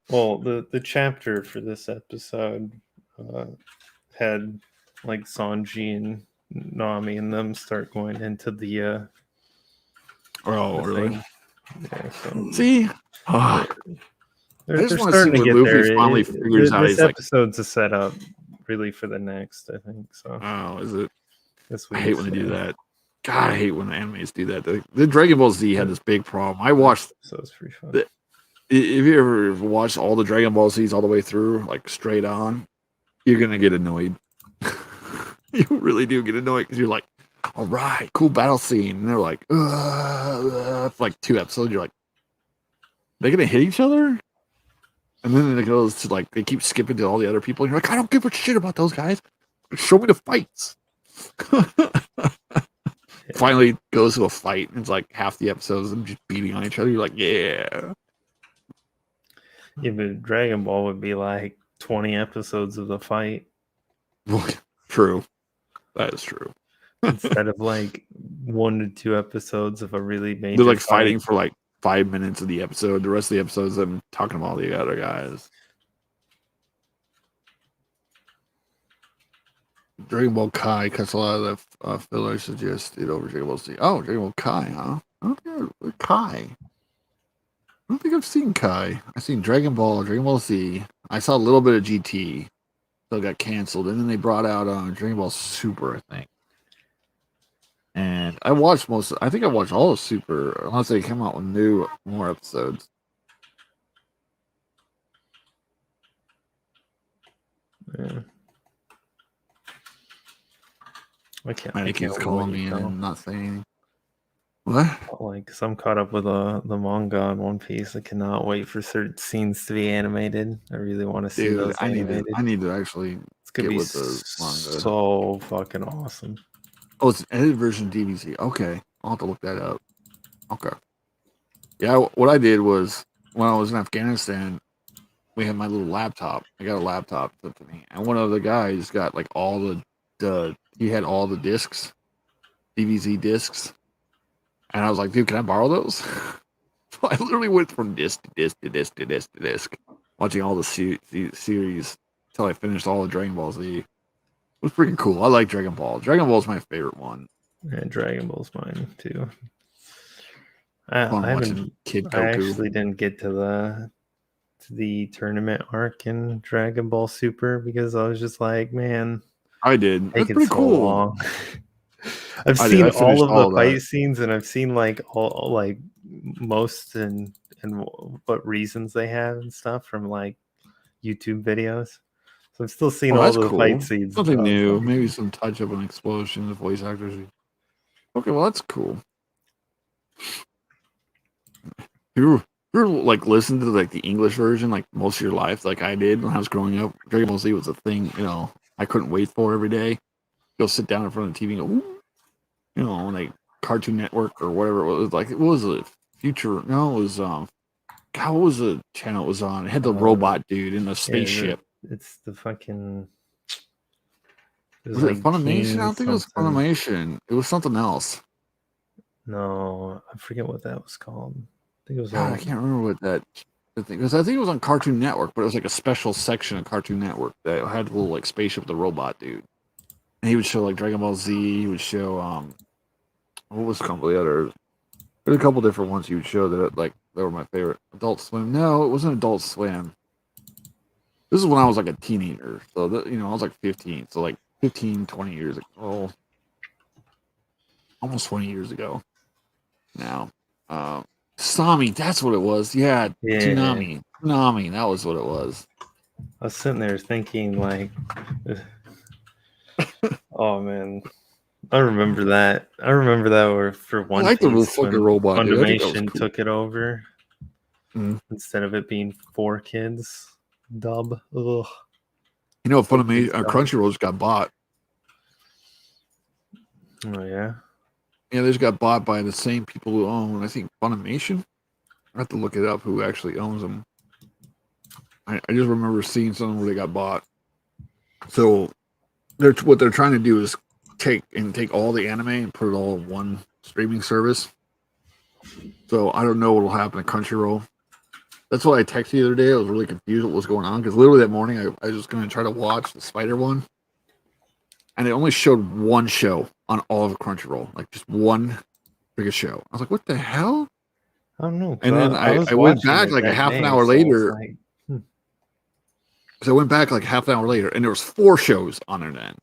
Well, the chapter for this episode had like Sanji and Nami and them start going into the really? Thing. Yeah, so see, they're starting to get Luffy there. Finally figures out this episode's a setup really for the next, I think. So oh, is it? This week, I hate when they do that. God, I hate when the animes do that. The Dragon Ball Z had this big problem. I watched. So it's pretty fun. If you ever watched all the Dragon Ball Z's all the way through, like straight on, you're gonna get annoyed. You really do get annoyed because you're like, all right, cool battle scene. And they're like, for like 2 episodes, you're like, they're gonna hit each other? And then it goes to like, they keep skipping to all the other people. And you're like, I don't give a shit about those guys. Show me the fights. Finally goes to a fight. And it's like half the episodes of them just beating on each other. You're like, yeah. Yeah, but Dragon Ball would be like 20 episodes of the fight. True. That is true. Instead of like 1 to 2 episodes of a really major they're like fighting for like 5 minutes of the episode. The rest of the episodes I'm talking about all the other guys. Dragon Ball Kai cuts a lot of the filler suggested over Dragon Ball Z. Oh, Dragon Ball Kai, huh? Okay, Kai. I don't think I've seen Kai. I've seen Dragon Ball Z. I saw a little bit of GT. So it got canceled. And then they brought out Dragon Ball Super, I think. And I watched I think I watched all of Super, unless they come out with more episodes. Yeah. I can't. Mannequin's calling me and not saying anything. What? Like, cause I'm caught up with the manga on One Piece. I cannot wait for certain scenes to be animated. I really want to see those animated. I need to actually get with the manga. So fucking awesome. Oh, it's an edited version DVC. Okay, I'll have to look that up. Okay. Yeah, what I did was when I was in Afghanistan, we had my little laptop. I got a laptop put to me, and one of the guys got like all he had all the discs, DVC discs. And I was like, dude, can I borrow those? So I literally went from disc to disc to disc to disc to disc, watching all the series until I finished all the Dragon Ball Z. It was pretty cool. I like Dragon Ball. Dragon Ball is my favorite one. Yeah, Dragon Ball's mine too. I actually didn't get to the tournament arc in Dragon Ball Super because I was just like, man, I did. That's pretty cool. Long. I've seen all of the fight scenes, and I've seen like all like most and what reasons they have and stuff from like YouTube videos. So I've still seen all the fight scenes. Something new, maybe some touch up on explosions, voice actors. Okay, well that's cool. You're like listen to like the English version like most of your life, like I did when I was growing up. Dragon Ball Z was a thing, I couldn't wait for every day. Go sit down in front of the TV and go, ooh, like Cartoon Network or whatever it was. Like, what was it? Future? No, it was God, what was the channel it was on? It had the robot dude in the spaceship. It's the fucking. Was it Funimation? I don't think it was Funimation. It was something else. No, I forget what that was called. I think it was. God, I can't remember what that. because I think it was on Cartoon Network, but it was like a special section of Cartoon Network that had a little like spaceship the robot dude, and he would show like Dragon Ball Z. He would show what was a couple of the others? There's a couple different ones he would show that like they were my favorite. Adult Swim. No, it wasn't Adult Swim. This is when I was like a teenager, so I was like 15, so like 15, 20 years ago, almost 20 years ago now. Sami, that's what it was. Yeah, Toonami, that was what it was. I was sitting there thinking, like, oh man, I remember that. Where for One I like the little Piece, when fucking robot, dude. I think that was Funimation cool. took it over instead of it being 4Kids dub. Ugh. You know, Funimation, Crunchyroll just got bought. Oh yeah. Yeah, they just got bought by the same people who own, I think, Funimation. I have to look it up who actually owns them. I just remember seeing something where they got bought. So what they're trying to do is take all the anime and put it all in one streaming service. So I don't know what will happen to Crunchyroll. That's why I texted you the other day. I was really confused what was going on because literally that morning I was just going to try to watch the Spider one, and it only showed one show on all of Crunchyroll, like just one biggest show. I was like, "What the hell?" I don't know. And then I went back like a half an hour later. Like, So I went back like half an hour later, and there was 4 shows on it. Then,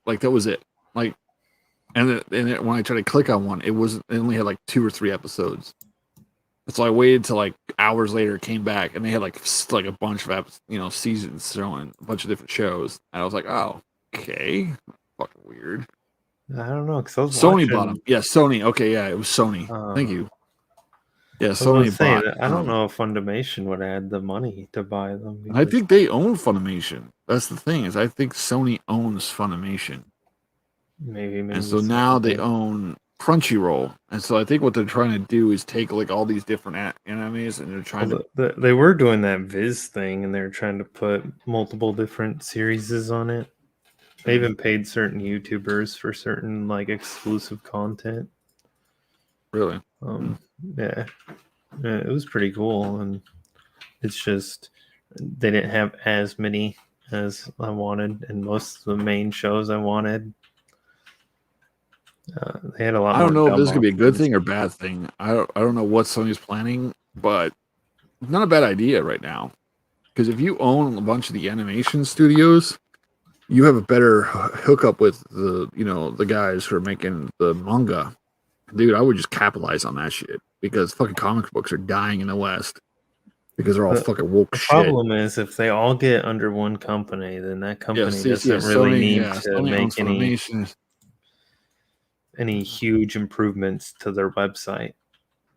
like that was it. Like, and when I tried to click on one, it only had like 2 or 3 episodes. So I waited till like hours later, came back, and they had like a bunch of seasons showing a bunch of different shows. And I was like, oh, okay, fucking weird. I don't know, because I was Sony bought them. Yeah, Sony. Okay, yeah, it was Sony. Thank you. Yeah, Sony bought. I don't know if Funimation would add the money to buy them. I think they own Funimation. That's the thing, is I think Sony owns Funimation. Maybe. And so now they own Crunchyroll. And so I think what they're trying to do is take like all these different animes, and they're trying to. They were doing that Viz thing, and they're trying to put multiple different series on it. They even paid certain YouTubers for certain like exclusive content. Really? Yeah, it was pretty cool, and it's just they didn't have as many as I wanted, and most of the main shows I wanted. They had a lot. I don't know if this could be a good thing or bad thing. I don't know what Sony's planning, but it's not a bad idea right now. Because if you own a bunch of the animation studios, you have a better hookup with the guys who are making the manga. Dude, I would just capitalize on that shit, because fucking comic books are dying in the West because they're all fucking woke shit. The problem is, if they all get under one company, then that company doesn't really need to make any huge improvements to their website,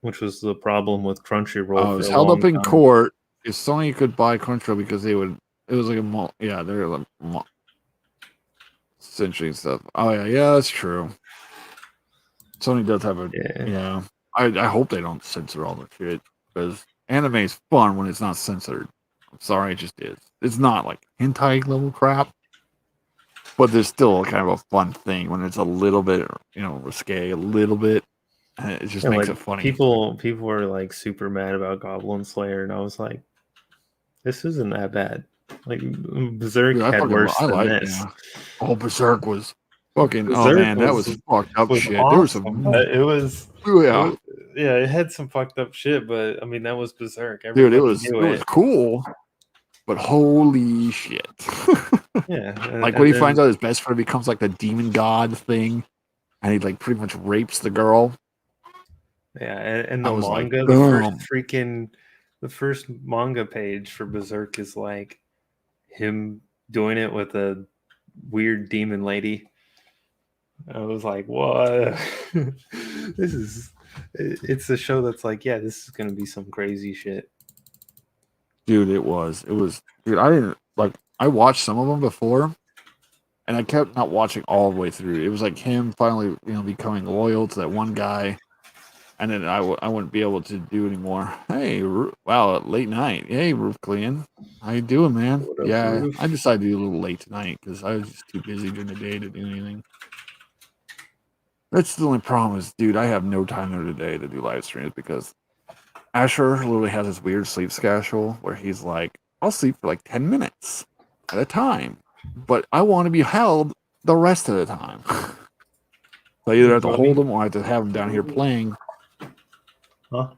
which was the problem with Crunchyroll. I was held up in court if Sony could buy Crunchyroll, because it was like they're like censoring stuff. Oh yeah, that's true. Sony does have a I hope they don't censor all the shit, because anime is fun when it's not censored. I'm sorry, it just is. It's not like hentai level crap, but there's still kind of a fun thing when it's a little bit, risque, a little bit. And it just makes it funny. People were like super mad about Goblin Slayer, and I was like, this isn't that bad. Like Berserk had worse than this. Yeah. Oh, Berserk was fucking. That was fucked up shit. Awesome. There was some. It was. Yeah. It had some fucked up shit, but I mean that was Berserk. Dude, it was cool, but holy shit. Yeah. Like when he finds out his best friend becomes like the demon god thing, and he like pretty much rapes the girl. Yeah, and the manga, the first manga page for Berserk is like him doing it with a weird demon lady. I was like, what? It's a show that's like, yeah, this is gonna be some crazy shit. Dude, it was, dude, I watched some of them before, and I kept not watching all the way through. It was like him finally, becoming loyal to that one guy, and then I wouldn't be able to do anymore. Hey, wow, late night. Hey, Roof Clean. How you doing, man? Yeah, Roof? I decided to do a little late tonight because I was just too busy during the day to do anything. That's the only problem is, dude, I have no time during the day to do live streams because Asher literally has this weird sleep schedule where he's like, I'll sleep for like 10 minutes at a time, but I want to be held the rest of the time. So I either have to hold him or I have to have him down here playing. Huh?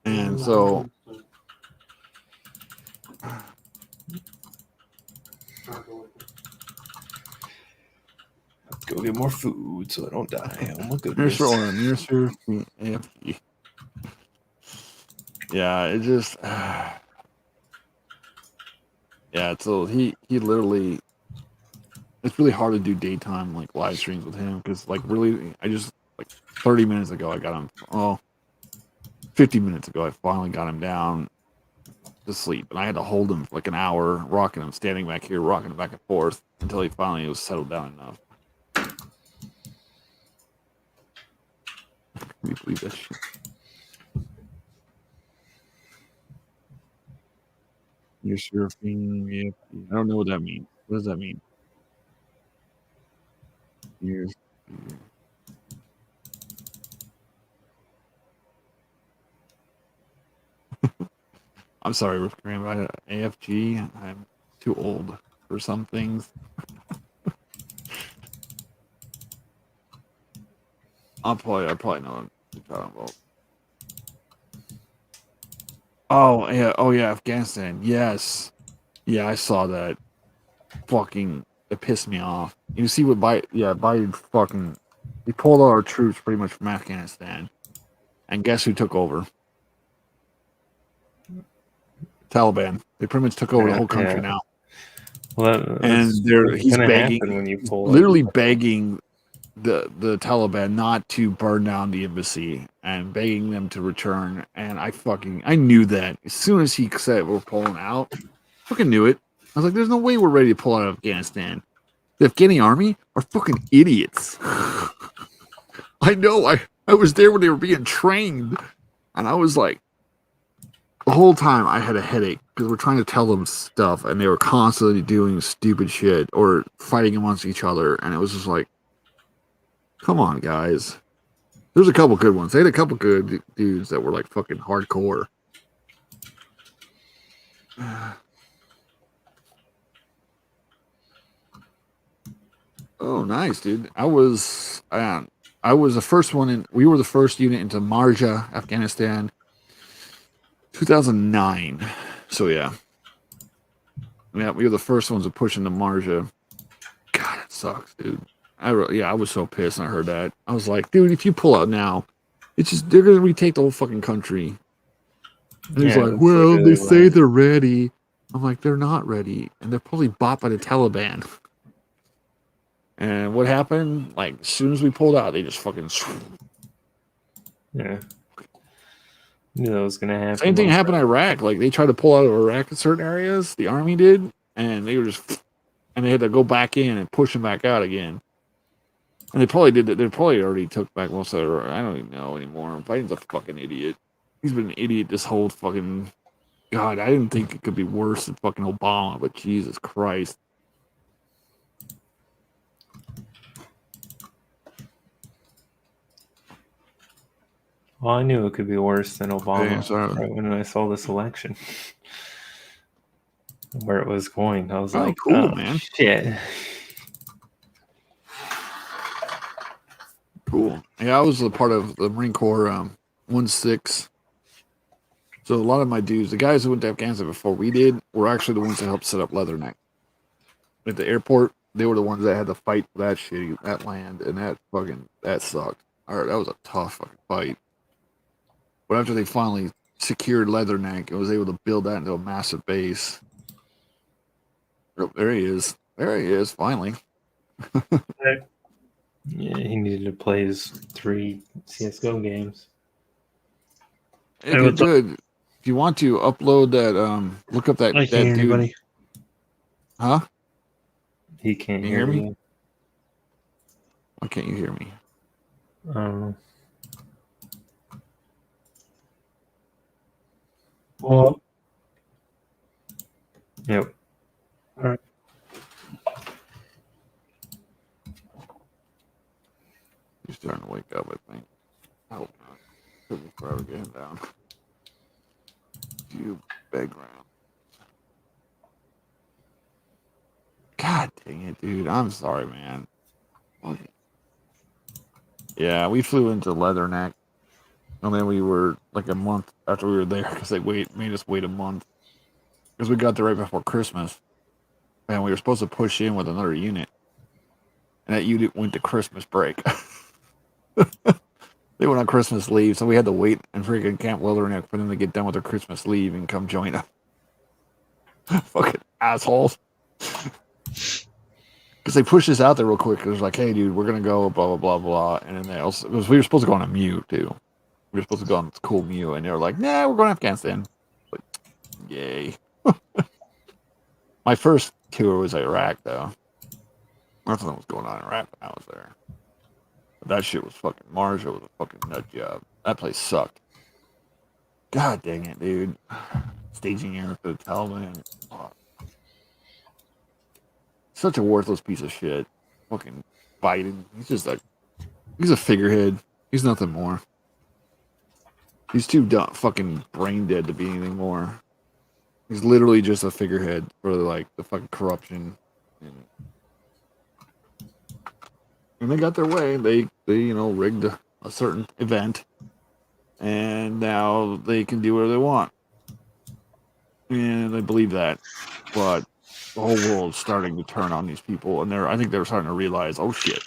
And so Let's go get more food so I don't die. Oh my here's goodness. your AFG. Yeah, it just yeah, so he literally, it's really hard to do daytime like live streams with him because like really I just like 30 minutes ago I got him 50 minutes ago I finally got him down to sleep and I had to hold him for like an hour, rocking him, standing back here, rocking him back and forth until he finally was settled down enough. Can you believe that shit? You're surfing, yeah. I don't know what that means. What does that mean? You're I'm sorry, Riff Graham, AFG, I'm too old for some things. I probably know what you're talking about. Oh yeah, Afghanistan. Yes. Yeah, I saw that. Fucking, it pissed me off. You see what Biden fucking, he pulled all our troops pretty much from Afghanistan. And guess who took over? Taliban. They pretty much took over the whole country now. Well, And he's begging, when you he's pull literally begging the Taliban not to burn down the embassy and begging them to return. And I knew that as soon as he said we're pulling out, fucking knew it. I was like, there's no way we're ready to pull out of Afghanistan. The Afghani army are fucking idiots. I know. I was there when they were being trained, and I was like, the whole time I had a headache because we're trying to tell them stuff, and they were constantly doing stupid shit or fighting amongst each other, and it was just like, come on, guys. There's a couple good ones. They had a couple good dudes that were like fucking hardcore. Oh, nice, dude. I was the first one in. We were the first unit into Marja, Afghanistan, 2009. So yeah, we were the first ones to push into Marja. God, it sucks, dude. I was so pissed when I heard that. I was like, dude, if you pull out now, it's just they're gonna retake the whole fucking country. And he's like, well, they say they're ready. I'm like, they're not ready, and they're probably bought by the Taliban. And what happened? Like, as soon as we pulled out, they just fucking. Yeah. Knew that was gonna happen. Same thing happened in Iraq. Like, they tried to pull out of Iraq in certain areas. The army did, and they were just, and they had to go back in and push them back out again. And they probably did that. They probably already took back most of their. I don't even know anymore. Biden's a fucking idiot. He's been an idiot this whole fucking. God, I didn't think it could be worse than fucking Obama, but Jesus Christ. Well, I knew it could be worse than Obama right when I saw this election. Where it was going. I was like, cool, man. Shit. Cool. Yeah, I was a part of the Marine Corps 1-6. So a lot of my dudes, the guys who went to Afghanistan before we did, were actually the ones that helped set up Leatherneck. At the airport, they were the ones that had to fight for that land, and that sucked. All right, that was a tough fucking fight. But after they finally secured Leatherneck and was able to build that into a massive base, there he is. There he is, finally. Yeah, he needed to play his 3 CSGO games. If you could, if you want to upload that, look up that dude. Anybody. Huh? He can't hear me. Why can't you hear me? I don't know. Well, yep. All right. He's starting to wake up, I think. I hope not. Took me forever getting down. You background. God dang it, dude. I'm sorry, man. Yeah, we flew into Leatherneck. And then we were like a month after we were there because they made us wait a month. Because we got there right before Christmas. And we were supposed to push in with another unit. And that unit went to Christmas break. They went on Christmas leave, so we had to wait in freaking Camp Leatherneck for them to get done with their Christmas leave and come join us. Fucking assholes. Because they pushed us out there real quick. It was like, hey, dude, we're going to go, blah, blah, blah, blah. And then they also, we were supposed to go on a mute, too. We were supposed to go on this cool mute. And they were like, nah, we're going to Afghanistan. Like, yay. My first tour was Iraq, though. Nothing was going on in Iraq when I was there. But that shit was fucking Marshall was a fucking nut job. That place sucked. God dang it, dude. Staging area for the Taliban. Oh. Such a worthless piece of shit. Fucking Biden. He's a figurehead. He's nothing more. He's too dumb, fucking brain dead to be anything more. He's literally just a figurehead for like the fucking corruption. And they got their way. They rigged a certain event, and now they can do whatever they want. And I believe that, but the whole world's starting to turn on these people, and I think they're starting to realize, oh shit,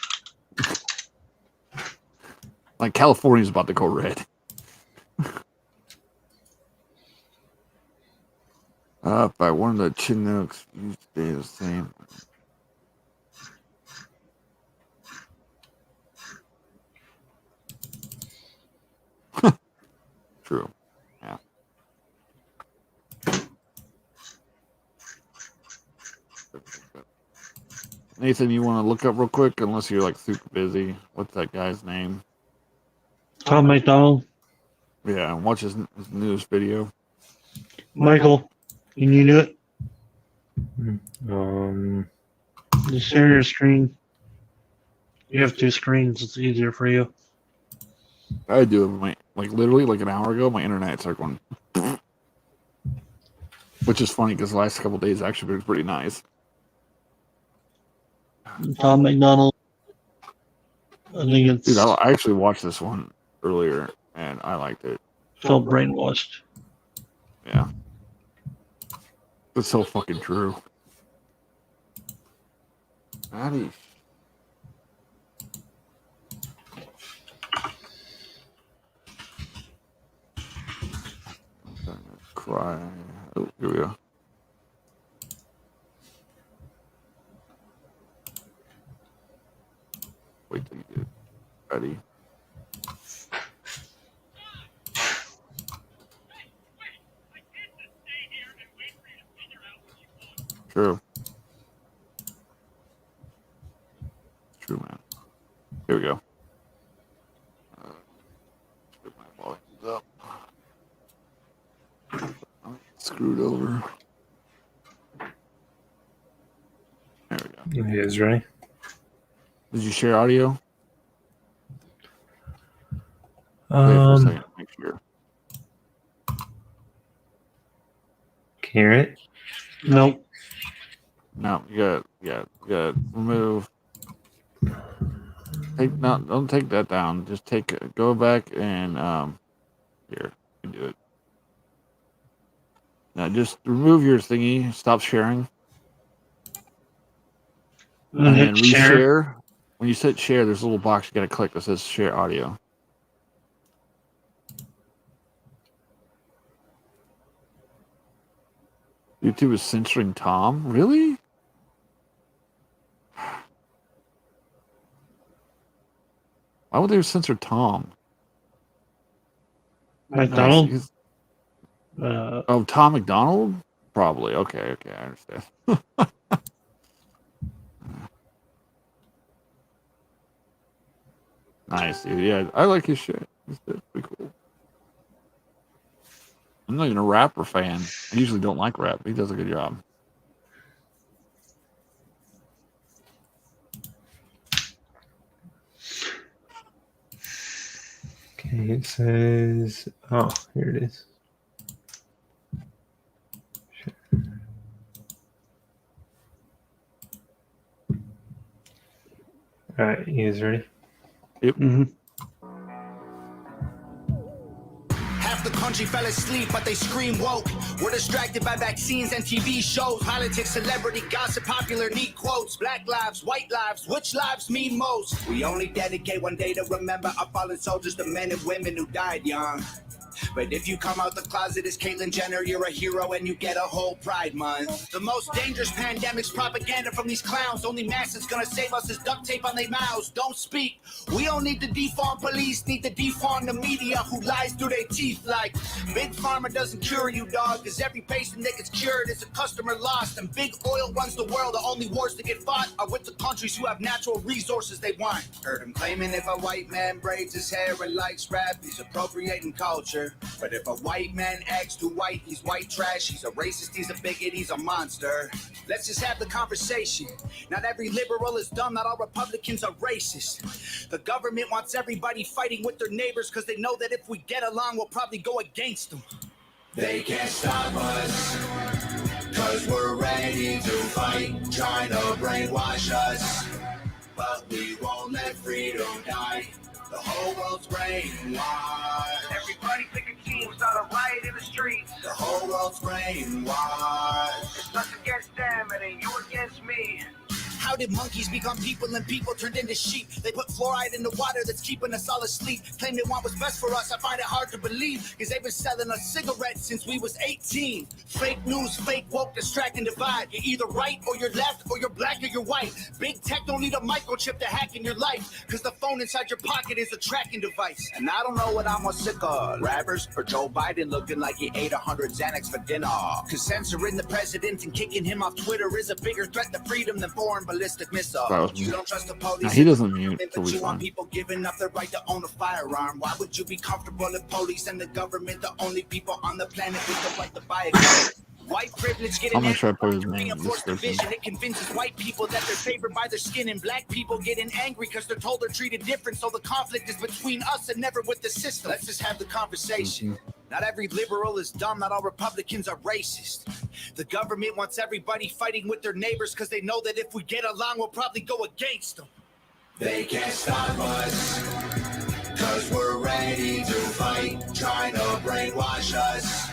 like California's about to go red. By one of the Chinooks, you stay the same. True. Yeah. Nathan, you want to look up real quick, unless you're like super busy. What's that guy's name? Tom McDonald. Yeah, and watch his newest video. Michael, can you do it? Just share your screen. You have two screens. It's easier for you. I do it literally like an hour ago. My internet started going, which is funny because the last couple of days actually been pretty nice. Tom McDonald. I think it's. Dude, I actually watched this one earlier and I liked it. Felt brainwashed. Yeah, it's so fucking true. Maddie. I'm starting to cry. Oh, here we go. Wait till you get ready. True. True, man. Here we go. My volume's up. I'm screwed over. There we go. He is ready. Did you share audio? Wait for a second. Make sure. Can you hear it? Nope. No, you got remove. Don't take that down. Just go back and here, you can do it. Now just remove your thingy. Stop sharing, and then reshare. When you hit share, there's a little box you gotta click that says share audio. YouTube is censoring Tom. Really? Why would they censor Tom? McDonald? Tom McDonald? Probably. Okay, I understand. Nice, dude. Yeah, I like his shit. It's pretty cool. I'm not even a rapper fan. I usually don't like rap. He does a good job. Okay, it says, oh, here it is. All right, you guys ready? Yep. Half the country fell asleep, but they scream woke. We're distracted by vaccines and TV shows. Politics, celebrity, gossip, popular, neat quotes. Black lives, white lives, which lives mean most? We only dedicate one day to remember our fallen soldiers, the men and women who died young. But if you come out the closet as Caitlyn Jenner, you're a hero and you get a whole Pride Month. The most dangerous pandemic's propaganda from these clowns. Only mask that's gonna save us is duct tape on their mouths. Don't speak. We don't need to defund police, need to defund the media who lies through their teeth like Big Pharma doesn't cure you, dog, cause every patient that gets cured is a customer lost. And big oil runs the world, the only wars that get fought are with the countries who have natural resources they want. Heard him claiming if a white man braids his hair and likes rap, he's appropriating culture. But if a white man acts too white, he's white trash, he's a racist, he's a bigot, he's a monster. Let's just have the conversation. Not every liberal is dumb, not all Republicans are racist. The government wants everybody fighting with their neighbors because they know that if we get along, we'll probably go against them. They can't stop us, cause we're ready to fight, trying to brainwash us. But we won't let freedom die. The whole world's brainwashed. Everybody pick a team, start a riot in the streets. The whole world's brainwashed. It's us against them, and then you against me. How did monkeys become people and people turned into sheep? They put fluoride in the water that's keeping us all asleep. Claim they want what's best for us, I find it hard to believe. Cause they've been selling us cigarettes since we was 18. Fake news, fake woke, distract and divide. You're either right or you're left, or you're black or you're white. Big tech don't need a microchip to hack in your life. Cause the phone inside your pocket is a tracking device. And I don't know what I'm more sick of, rappers or Joe Biden looking like he ate 100 Xanax for dinner. Cause censoring the president and kicking him off Twitter is a bigger threat to freedom than foreign ballistic missiles. You don't trust the police. Nah, he doesn't mute, so but we you want fine. people giving up their right to own a firearm. Why would you be comfortable if police and the government the only people on the planet with the right to buy a gun? White privilege getting I'm gonna try to put his to name in the reinforce description. division. It convinces white people that they're favored by their skin, and black people getting angry because they're told they're treated different. So the conflict is between us and never with the system. Let's just have the conversation. Not every liberal is dumb, not all Republicans are racist. The government wants everybody fighting with their neighbors because they know that if we get along, we'll probably go against them. They can't stop us, cause we're ready to fight, trying to brainwash us.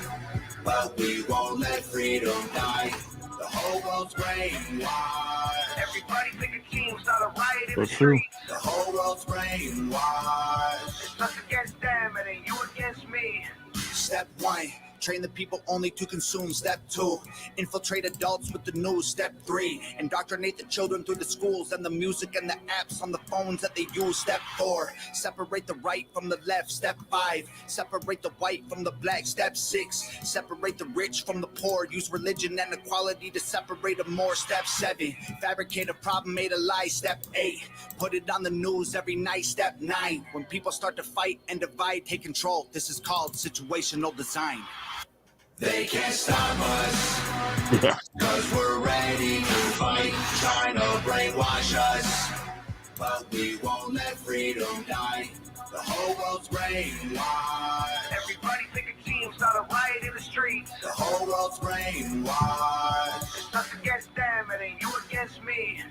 But we won't let freedom die. The whole world's brainwashed. Everybody pick a team, start a riot in the streets. The whole world's brainwashed. It's us against them, and then you against me. Step 1, train the people only to consume. Step 2, infiltrate adults with the news. Step 3, indoctrinate the children through the schools and the music and the apps on the phones that they use. Step 4, separate the right from the left. Step 5, separate the white from the black. Step 6, separate the rich from the poor. Use religion and equality to separate them more. Step 7, fabricate a problem, made a lie. Step 8, put it on the news every night. Step 9, when people start to fight and divide, take control. This is called situational design. They can't stop us, cause we're ready to fight, trying to brainwash us. But we won't let freedom die. The whole world's brainwashed. Everybody pick a team, start a riot in the streets. The whole world's brainwashed. It's us against them, and then you against me.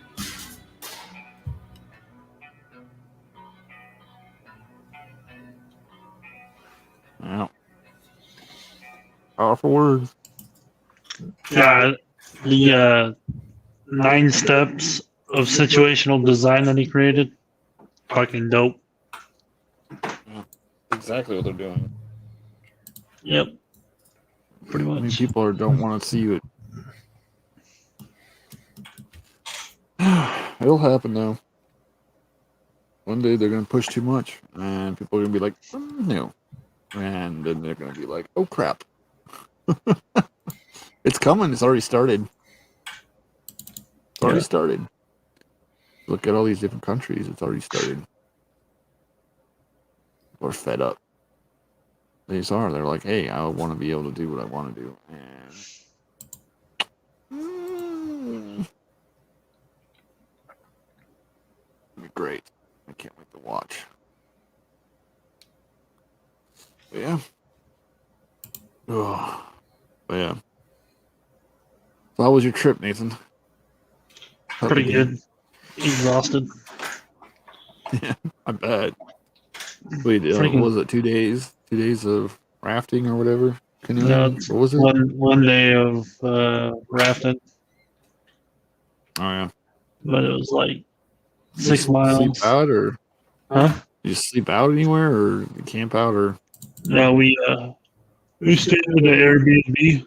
Yeah. Powerful words. Yeah, the 9 steps of situational design that he created, fucking dope. Yeah. Exactly what they're doing. Yep. Pretty much. I mean, people don't want to see it. It'll happen though. One day they're gonna push too much, and people are gonna be like, no, and then they're gonna be like, oh crap. It's coming. It's already started. It's already started. Look at all these different countries. It's already started. People are fed up. They just are. They're like, hey, I want to be able to do what I want to do, and it'll be great. I can't wait to watch. Yeah. Oh, but yeah. So how was your trip, Nathan? Pretty good. Exhausted. Yeah, I bet. Wait, Freaking. was it 2 days? 2 days of rafting or whatever? No, Canoeing? it's What was it? one day of rafting, Oh yeah. but it was like Did you 6 sleep miles. out or Huh? did you sleep out anywhere or camp out or? No, we stayed in an Airbnb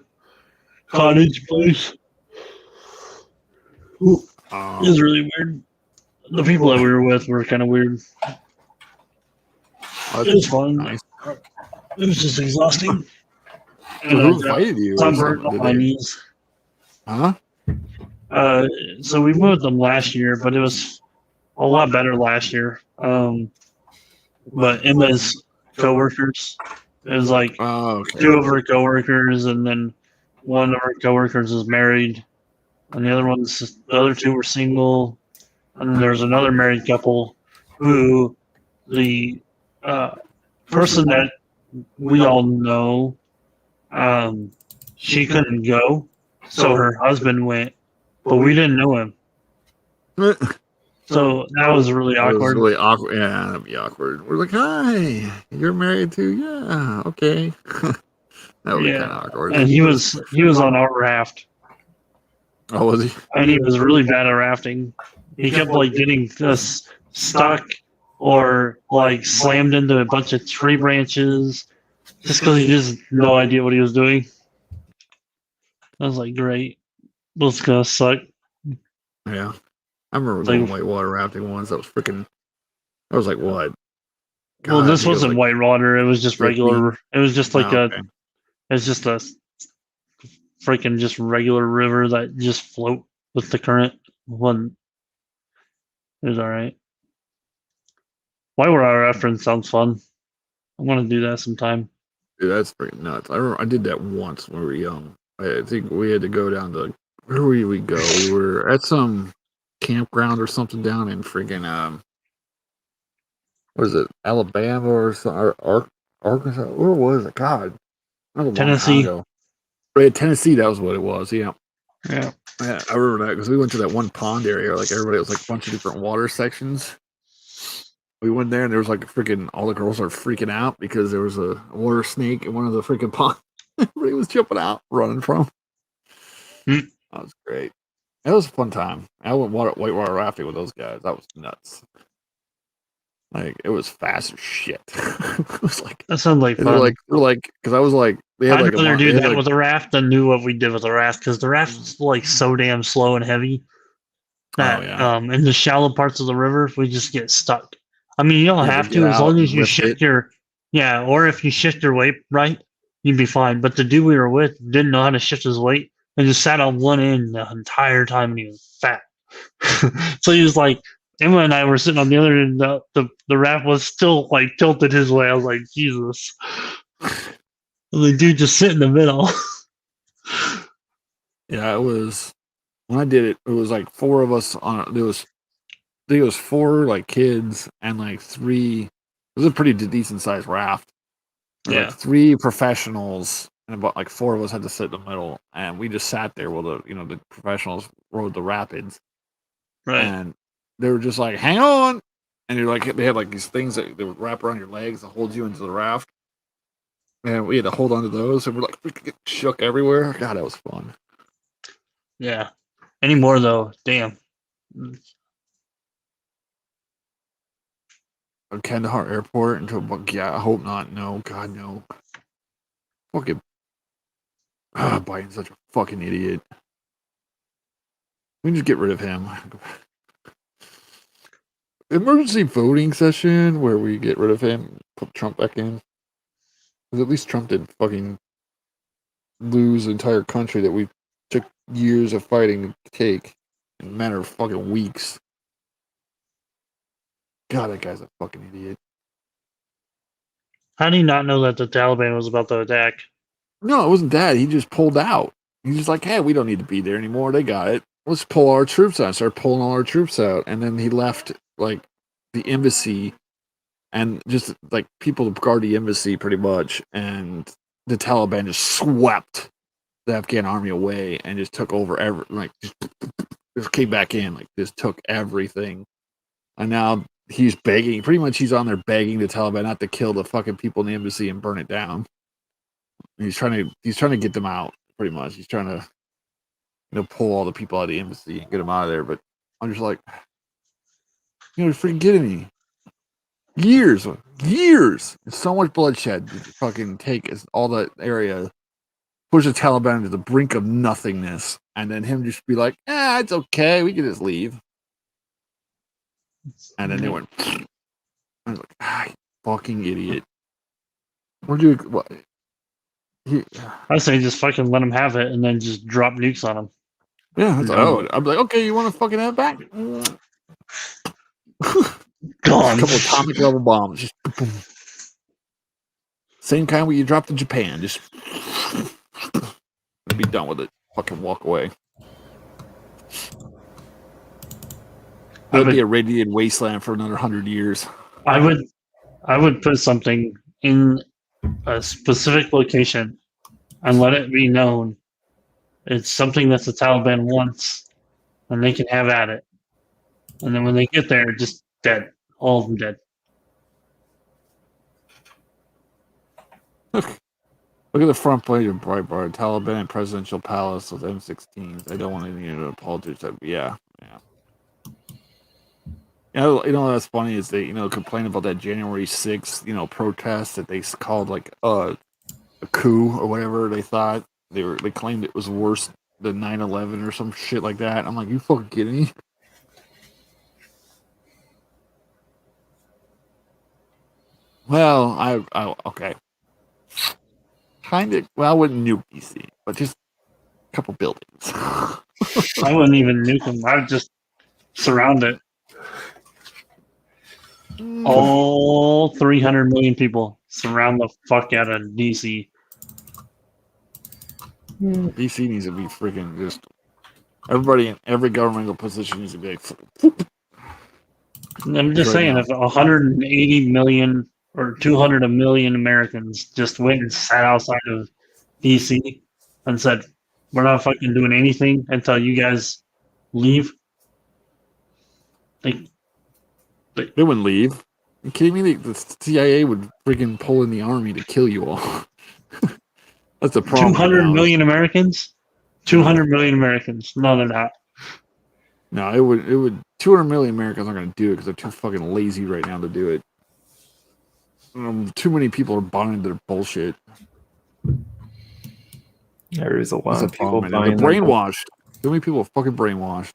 cottage place. Ooh, it was really weird. The people that we were with were kind of weird. It was fun. Nice. It was just exhausting. So And who invited you or sunburned something? on my knees. Huh? So we moved them last year, but it was a lot better last year. But Emma's coworkers, it was like Oh, okay. 2 of her coworkers, and then one of her coworkers is married, and the other 2 were single, and then there's another married couple who the person that we all know, she couldn't go, so her husband went, but we didn't know him. So that was really awkward. It was really awkward. Yeah, that'd be awkward. We're like, hi, you're married too? Yeah, okay. That would be kind of awkward. And he was on our raft. Oh, was he? And he was really bad at rafting. He kept like getting us stuck or like slammed into a bunch of tree branches just because he just no idea what he was doing. I was like, great, this is gonna suck. Yeah, I remember going whitewater rafting once. That was freaking. I was like, what? God, well, this wasn't like whitewater. It was just regular. It was just like it's just a freaking just regular river that just float with the current. One, it was all right. Whitewater rafting sounds fun. I want to do that sometime. Dude, that's freaking nuts. I remember I did that once when we were young. I think we had to go down to where did we go? We were at some campground or something down in freaking what is it, Alabama or something, or Arkansas? Where was it? God, Tennessee. Right, Tennessee. That was what it was. Yeah. Yeah. Yeah, I remember that because we went to that one pond area. Like everybody was like a bunch of different water sections. We went there and there was like freaking all the girls are freaking out because there was a water snake in one of the freaking ponds. Everybody was jumping out, running from. That was great. It was a fun time. I went whitewater rafting with those guys. That was nuts. Like it was fast as shit. It was like that sounds like fun. We're like, because I was like, they had I'd rather do that with a raft than do what we did with a raft because the raft's like so damn slow and heavy that in the shallow parts of the river we just get stuck. I mean, you don't have to as long as you shift your or if you shift your weight right, you'd be fine. But the dude we were with didn't know how to shift his weight and just sat on one end the entire time, and he was fat. So he was like, Emma and I were sitting on the other end. The raft was still like tilted his way. I was like, Jesus. And the dude just sit in the middle. Yeah, it was when I did it. It was like 4 of us on. There was, I think it was 4 like kids and like 3. It was a pretty decent sized raft. Yeah, like 3 professionals and about like 4 of us had to sit in the middle, and we just sat there while the professionals rode the rapids. Right. And they were just like, "Hang on," and you're like, they had like these things that they would wrap around your legs to hold you into the raft. And we had to hold on to those, and we're like, we could get shook everywhere. God, that was fun. Yeah. Anymore though, damn. Kandahar Airport into I hope not. No, God, no. Fucking Biden's such a fucking idiot. We can just get rid of him. Emergency voting session where we get rid of him, put Trump back in. Because at least Trump didn't fucking lose the entire country that we took years of fighting to take in a matter of fucking weeks. God, that guy's a fucking idiot. How do you not know that the Taliban was about to attack? No, it wasn't that. He just pulled out. He's just like, hey, we don't need to be there anymore. They got it. Let's pull our troops out. Start pulling all our troops out. And then he left, like, the embassy and just like people guard the embassy pretty much, and the Taliban just swept the Afghan army away and just took over just came back in, like just took everything, and now he's begging. Pretty much, he's on there begging the Taliban not to kill the fucking people in the embassy and burn it down. He's trying to get them out. Pretty much, he's trying to pull all the people out of the embassy and get them out of there. But I'm just like, you're freaking kidding me. Years, so much bloodshed to fucking take all that area, push the Taliban to the brink of nothingness, and then him just be like, it's okay, we can just leave. And then they went, I was like, fucking idiot. What do you, what? I say just fucking let him have it and then just drop nukes on him. Yeah, that's I'm like, okay, you want to fucking have it back? Gone. A couple of atomic level bombs, just boom. Same kind where you dropped in Japan, just be done with it. Fucking walk away. It would be a radiated wasteland for another 100 years. I would put something in a specific location and let it be known it's something that the Taliban wants, and they can have at it. And then when they get there, just dead. All of them dead. Look at the front page of Breitbart. Taliban Presidential Palace with M16s. I don't want any of the politics. Yeah. You know that's funny is they complain about that January 6th protest that they called like a coup or whatever. They thought they claimed it was worse than 9/11 or some shit like that. I'm like, you fucking kidding me? Well, I okay. Kind of. Well, I wouldn't nuke DC, but just a couple buildings. I wouldn't even nuke them. I would just surround it. All 300 million people surround the fuck out of DC. DC needs to be freaking just. Everybody in every governmental position needs to be like. I'm just saying, if 180 million or 200 million Americans just went and sat outside of DC and said, we're not fucking doing anything until you guys leave. They wouldn't leave. Are you kidding me? The CIA would freaking pull in the army to kill you all. That's the problem. 200 million Americans? 200 million Americans. No, they're not. No, it would. 200 million Americans aren't going to do it because they're too fucking lazy right now to do it. Too many people are buying their bullshit. There is a lot of people buying. They're brainwashed. Too many people are fucking brainwashed.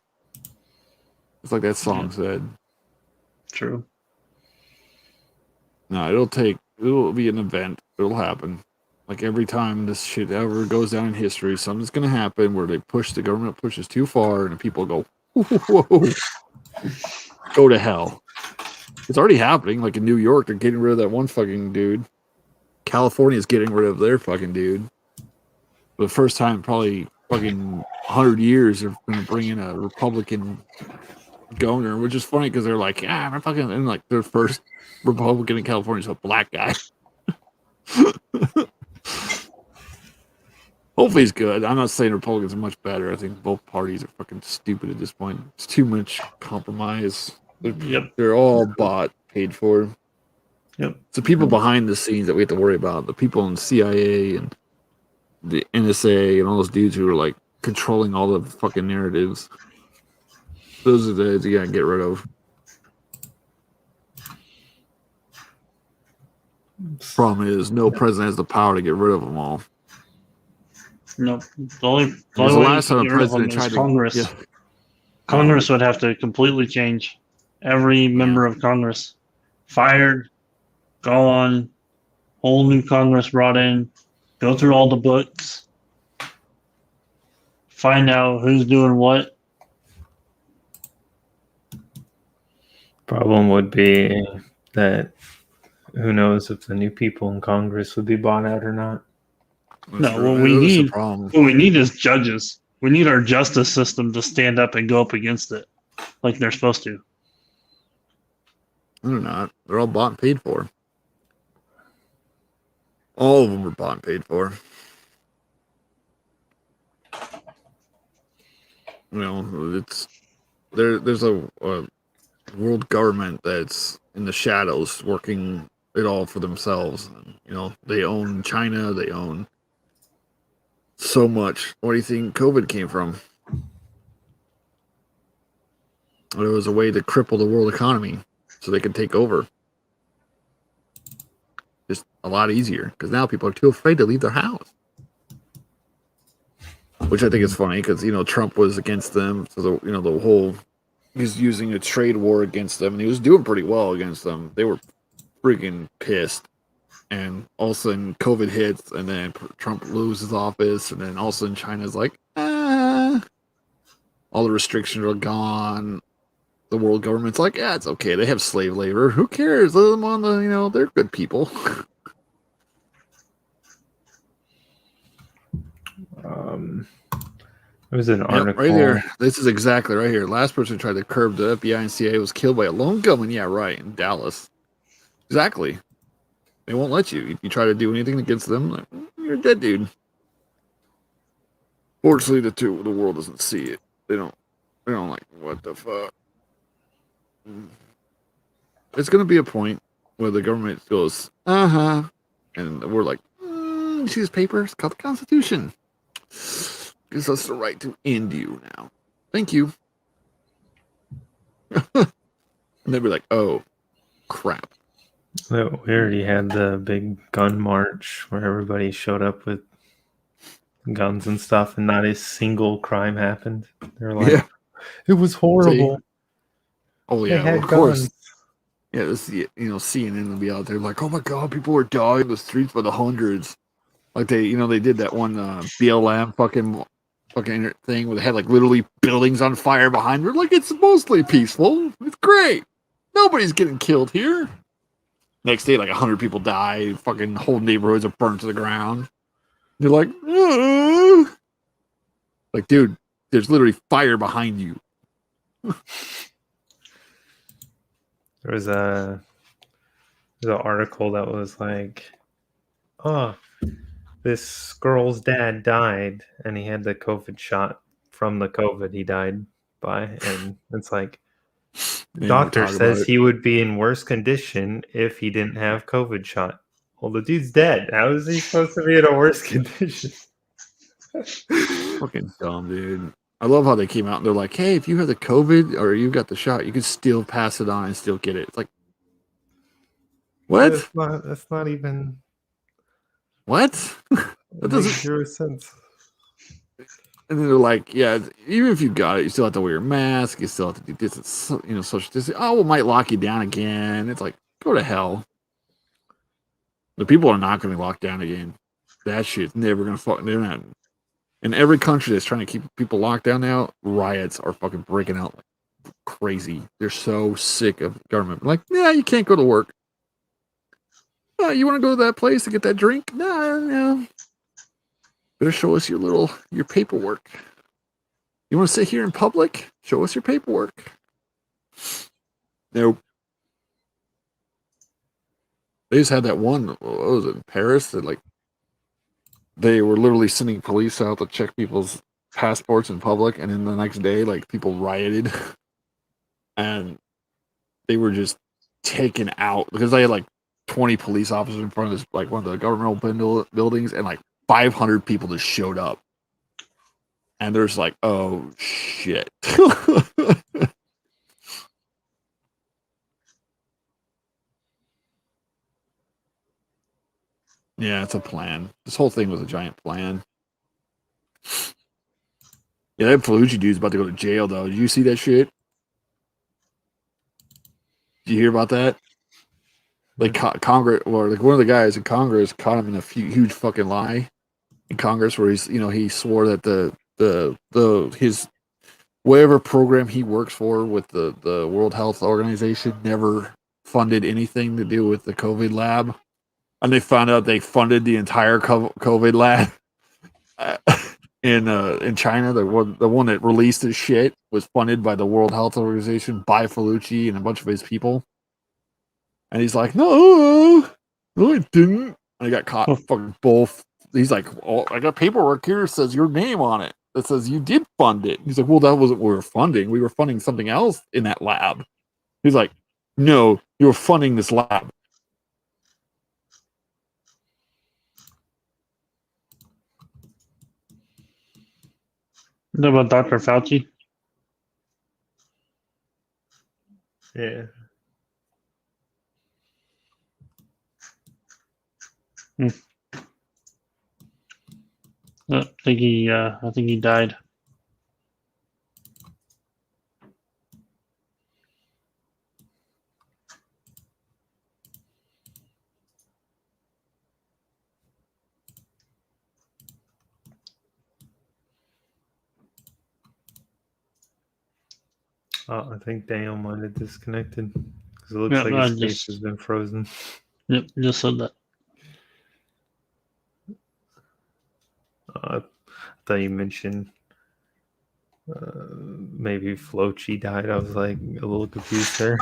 It's like that song said. True. No, it'll be an event. It'll happen. Like every time this shit ever goes down in history, something's going to happen where the government pushes too far and the people go, whoa, go to hell. It's already happening. Like in New York, they're getting rid of that one fucking dude. California's getting rid of their fucking dude. For the first time in probably fucking 100 years, they're going to bring in a Republican governor, which is funny because they're like, I'm fucking, and like their first Republican in California is a black guy. Hopefully he's good. I'm not saying Republicans are much better. I think both parties are fucking stupid at this point. It's too much compromise. They're all bought, paid for. Yep. It's the people behind the scenes that we have to worry about. The people in the CIA and the NSA and all those dudes who are like controlling all the fucking narratives. Those are the guys you gotta get rid of. Problem is, no president has the power to get rid of them all. No, the only the last time a president tried Congress. Yeah. Congress would have to completely change. Every member of Congress fired, go on, whole new Congress brought in, go through all the books, find out who's doing what. Problem would be that who knows if the new people in Congress would be bought out or not. No, what we need is judges. We need our justice system to stand up and go up against it like they're supposed to. They're not. They're all bought and paid for. All of them are bought and paid for. You know, it's there's a world government that's in the shadows working it all for themselves. You know, they own China, they own so much. What do you think COVID came from? It was a way to cripple the world economy so they could take over. Just a lot easier because now people are too afraid to leave their house. Which I think is funny because, you know, Trump was against them. So, the whole, he's using a trade war against them and he was doing pretty well against them. They were freaking pissed. And all of a sudden COVID hits and then Trump loses office. And then all of a sudden China's like, all the restrictions are gone. The world government's like, yeah, it's okay. They have slave labor. Who cares? Let them on the, they're good people. There's an article right there. This is exactly right here. Last person who tried to curb the FBI and CIA was killed by a lone gunman. Yeah, right, in Dallas. Exactly. They won't let you. If you try to do anything against them, like, you're a dead dude. Fortunately, the world doesn't see it. They don't like, what the fuck. It's going to be a point where the government goes, and we're like, see this paper? It's called the Constitution. Gives us the right to end you now. Thank you. And they'll be like, oh, crap. We already had the big gun march where everybody showed up with guns and stuff and not a single crime happened. They're like, it was horrible. See? Oh, yeah, well, of course. Yeah, this, CNN will be out there like, oh my God, people were dying in the streets by the hundreds. Like they did that one BLM fucking thing where they had like literally buildings on fire behind her. Like, it's mostly peaceful. It's great. Nobody's getting killed here. Next day, like 100 people die. Fucking whole neighborhoods are burned to the ground. They're like, like, dude, there's literally fire behind you. There was an article that was like, oh, this girl's dad died and he had the COVID shot from the COVID he died by. And it's like, the doctor says he would be in worse condition if he didn't have COVID shot. Well, the dude's dead. How is he supposed to be in a worse condition? Fucking dumb, dude. I love how they came out and they're like, hey, if you have the COVID or you got the shot, you can still pass it on and still get it. It's like, what? That's not even... What? That doesn't make zero sense. And then they're like, yeah, even if you got it, you still have to wear your mask. You still have to do distance, social distance. Oh, we might lock you down again. It's like, go to hell. The people are not going to be locked down again. That shit's never going to fuck. They're not. In every country that's trying to keep people locked down now, riots are fucking breaking out like crazy. They're so sick of government. Like, yeah, you can't go to work. You want to go to that place to get that drink? No. Better show us your paperwork. You want to sit here in public? Show us your paperwork. Nope. They just had that one, what was it, in Paris? That like, they were literally sending police out to check people's passports in public, and then the next day, like, people rioted. And they were just taken out because they had like 20 police officers in front of this, like, one of the governmental buildings, and like 500 people just showed up. And there's like, oh shit. Yeah, it's a plan. This whole thing was a giant plan. Yeah, that Falucci dude's about to go to jail, though. Did you see that shit? Did you hear about that? Like, Congress, or like one of the guys in Congress caught him in a huge fucking lie in Congress, where he swore that his whatever program he works for with the World Health Organization never funded anything to do with the COVID lab. And they found out they funded the entire COVID lab in China. The one that released this shit was funded by the World Health Organization by Falucci and a bunch of his people. And he's like, no, I didn't. And I got caught fucking both. He's like, oh, I got paperwork here that says your name on it. That says you did fund it. He's like, well, that wasn't what we were funding. We were funding something else in that lab. He's like, no, you were funding this lab. Know about Dr. Fauci? Yeah. I think he died. Oh, I think Daniel might have disconnected because it looks like his face has been frozen. Yep, just said that. I thought you mentioned maybe Flochi died. I was like a little confused there.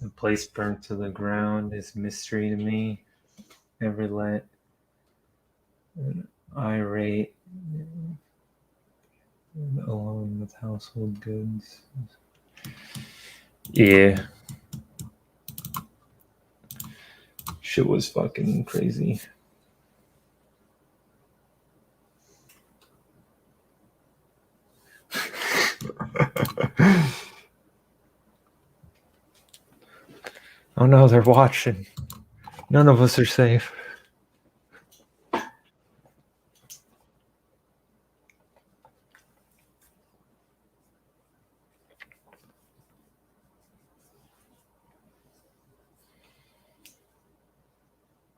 The place burnt to the ground is mystery to me. Never let an irate alone with household goods. Yeah. Shit was fucking crazy. Oh no, they're watching. None of us are safe.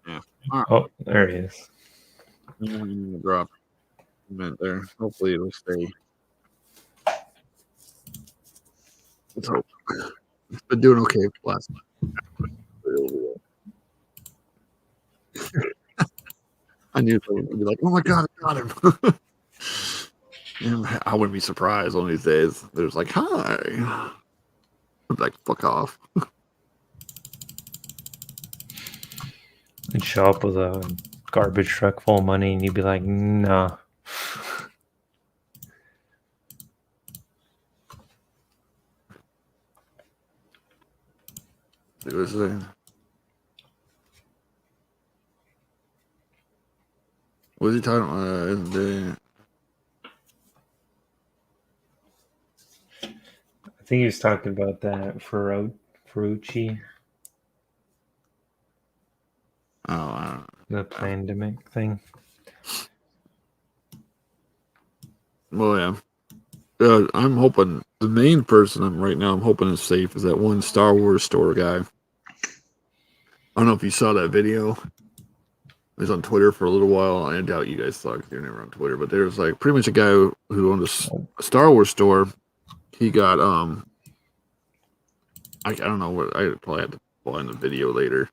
Yeah. Oh, there he is. Drop a minute there. Hopefully it'll stay. Let's hope. It's been doing okay for last night. I knew someone would be like, oh my god, I got him. And I wouldn't be surprised one of these days. There's like, hi. I'd be like, fuck off. You'd show up with a garbage truck full of money and you'd be like, nah. See what it's saying. What is he talking about? I think he was talking about that Ferrucci. Oh, I don't know. The pandemic thing. Well, yeah. I'm hoping the main person I'm hoping is safe is that one Star Wars store guy. I don't know if you saw that video. It was on Twitter for a little while. I doubt you guys saw it because you're never on Twitter. But there's like pretty much a guy who owned a Star Wars store. He got I don't know what I probably had to find the video later.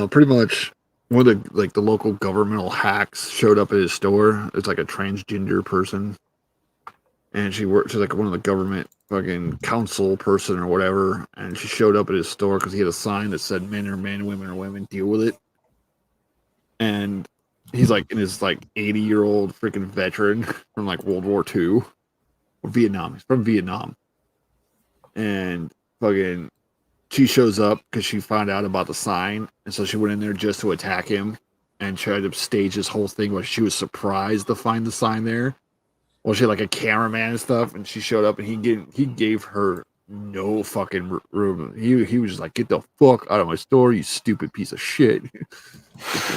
Pretty much one of the local governmental hacks showed up at his store. It's like a transgender person, and she's like one of the government fucking council person or whatever. And she showed up at his store because he had a sign that said "Men are men, women are women, deal with it." And he's like in his 80-year-old freaking veteran from like World War II or Vietnam. He's from Vietnam, and fucking she shows up because she found out about the sign, and so she went in there just to attack him and tried to stage this whole thing where she was surprised to find the sign there. Well, she had like a cameraman and stuff, and she showed up, and he gave her no fucking room. He was just like, "Get the fuck out of my store, you stupid piece of shit."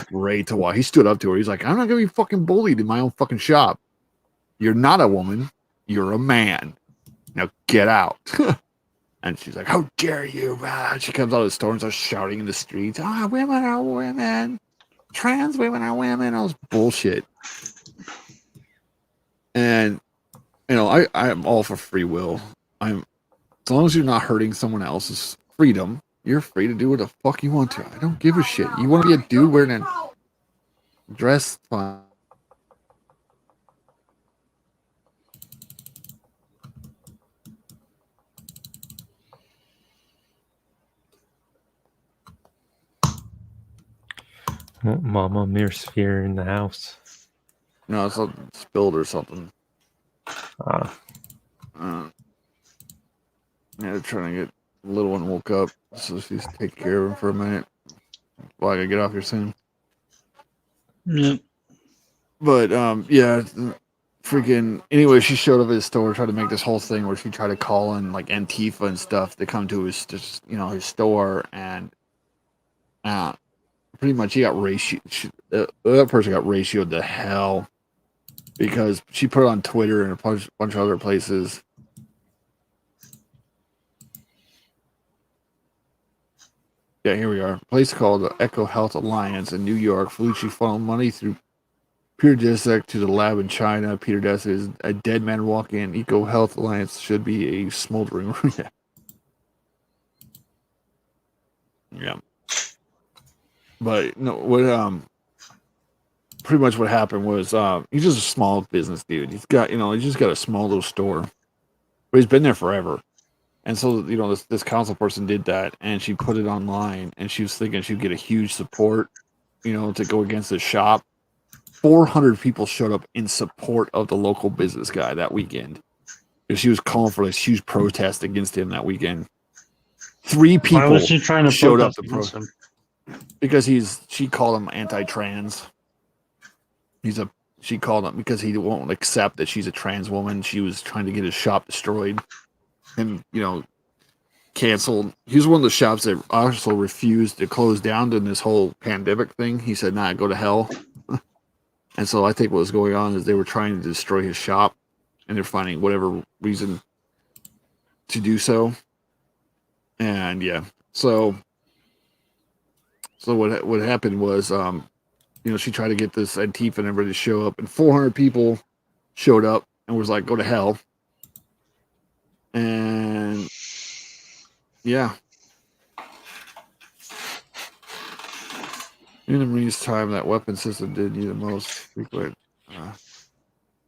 Great to watch. He stood up to her. He's like, "I'm not gonna be fucking bullied in my own fucking shop. You're not a woman. You're a man. Now get out. And she's like, how dare you? She comes out of the store and starts shouting in the streets. Women are women. Trans women are women. All this bullshit. And, I'm all for free will. As long as you're not hurting someone else's freedom, you're free to do what the fuck you want to. I don't give a shit. You want to be a dude wearing a dress? Fine. Mama Mirsphere in the house. No, it's something spilled or something. Yeah, they're trying to get the little one woke up, so she's taking care of him for a minute. Well, I gotta get off here soon. Yep. But yeah, freaking. Anyway, she showed up at his store, tried to make this whole thing where she tried to call in like Antifa and stuff to come to his store, and pretty much he got that person got ratioed to hell because she put it on Twitter and a bunch of other places. Yeah, here we are. A place called the Echo Health Alliance in New York. Felici funneled money through Peter Daszak to the lab in China. Peter Daszak is a dead man walking in. Eco Health Alliance should be a smoldering room. Yeah. But no, pretty much what happened was he's just a small business dude. He's got he's just got a small little store, but he's been there forever. And so this council person did that, and she put it online, and she was thinking she'd get a huge support, to go against the shop. 400 people showed up in support of the local business guy that weekend, because she was calling for this huge protest against him that weekend. 3 people. Why was she trying to showed up to protest him? Because she called him anti-trans. She called him because he won't accept that she's a trans woman. She was trying to get his shop destroyed and canceled. He was one of the shops that also refused to close down during this whole pandemic thing. He said, "Nah, go to hell." And so I think what was going on is they were trying to destroy his shop, and they're finding whatever reason to do so. And yeah, so what happened was, she tried to get this Antifa and everybody to show up, and 400 people showed up and was like, "Go to hell." And yeah, in the Marines' time, that weapon system did need the most frequent.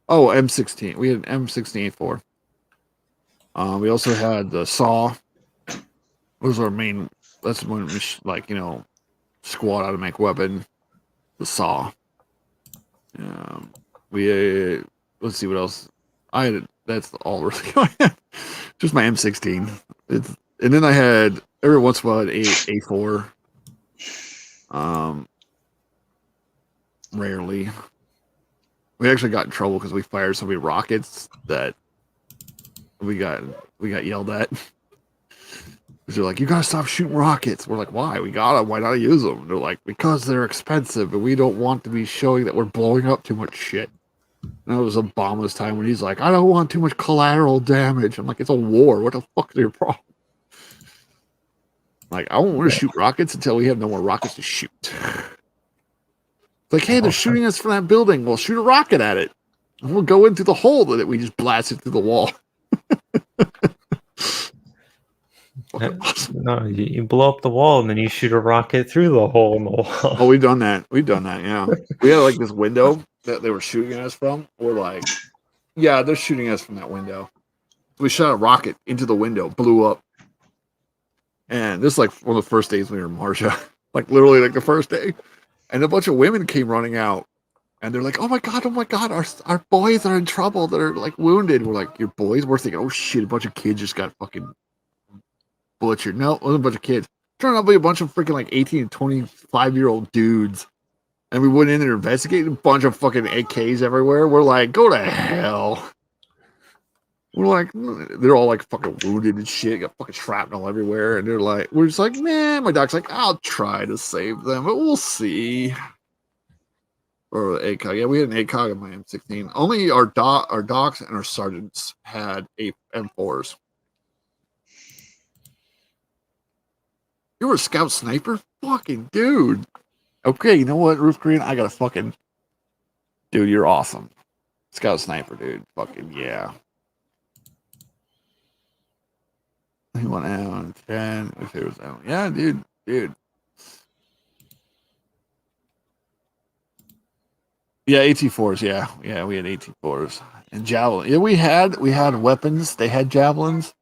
M16. We had an M16A4. We also had the SAW. Those are our main. That's when we squad automatic weapon. The SAW. Let's see what else. That's all really. Just my M16. And then I had every once in a while A4. Rarely. We actually got in trouble because we fired so many rockets that we got yelled at. They're like, "You gotta stop shooting rockets." We're like, "Why? We gotta. Why not use them?" They're like, "Because they're expensive, and we don't want to be showing that we're blowing up too much shit." And that was Obama's time when he's like, "I don't want too much collateral damage." I'm like, "It's a war. What the fuck is your problem?" Like, I don't want to shoot rockets until we have no more rockets to shoot. It's like, hey, they're shooting us from that building. Well, shoot a rocket at it. And we'll go into the hole that we just blasted through the wall. No, you blow up the wall and then you shoot a rocket through the hole in the wall. Oh, we've done that. Yeah. We had like this window that they were shooting at us from. We're like, yeah, they're shooting us from that window. We shot a rocket into the window, blew up. And this is like one of the first days we were in Marcia. Like literally like the first day. And a bunch of women came running out. And they're like, oh my God, our boys are in trouble. They're like wounded. We're like, your boys? We're thinking, oh shit, a bunch of kids just got fucking butchered. No, it wasn't a bunch of kids. Turned out to be a bunch of freaking like 18 and 25-year-old dudes. And we went in there investigated a bunch of fucking AKs everywhere. We're like, go to hell. We're like, they're all like fucking wounded and shit. Got fucking shrapnel everywhere. And they're like, we're just like, man, my doc's like, I'll try to save them, but we'll see. Or ACOG. Yeah, we had an ACOG in my M16. Only our docs and our sergeants had M4s. You were a scout sniper? Fucking dude. Okay, you know what, Roof Green? I got a fucking... Dude, you're awesome. Scout sniper, dude. Fucking yeah. He went out on 10. If it was out. Yeah, dude. Yeah, AT4s. Yeah, we had AT4s and javelin. Yeah, we had weapons. They had javelins,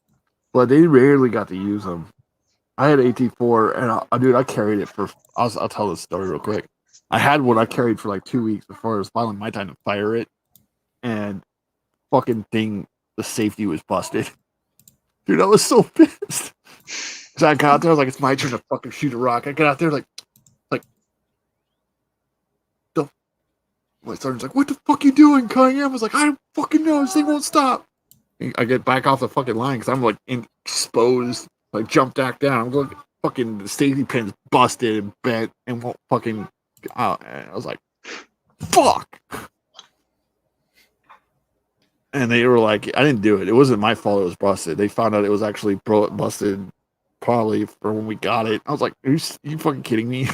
but they rarely got to use them. I had AT4, and dude, I carried it for. I'll tell this story real quick. I had one I carried for like 2 weeks before it was finally my time to fire it, and fucking thing, the safety was busted. Dude, I was so pissed. Cause I got out there, I was like, it's my turn to fucking shoot a rock. I got out there like the. My sergeant's like, what the fuck you doing, Cunningham? I was like, I don't fucking know. This thing won't stop. I get back off the fucking line because I'm like exposed, like jumped back down. I'm going, fucking the safety pin's busted and bent and won't fucking out. And I was like, fuck. And they were like, I didn't do it. It wasn't my fault it was busted. They found out it was actually busted probably for when we got it. I was like, are you fucking kidding me?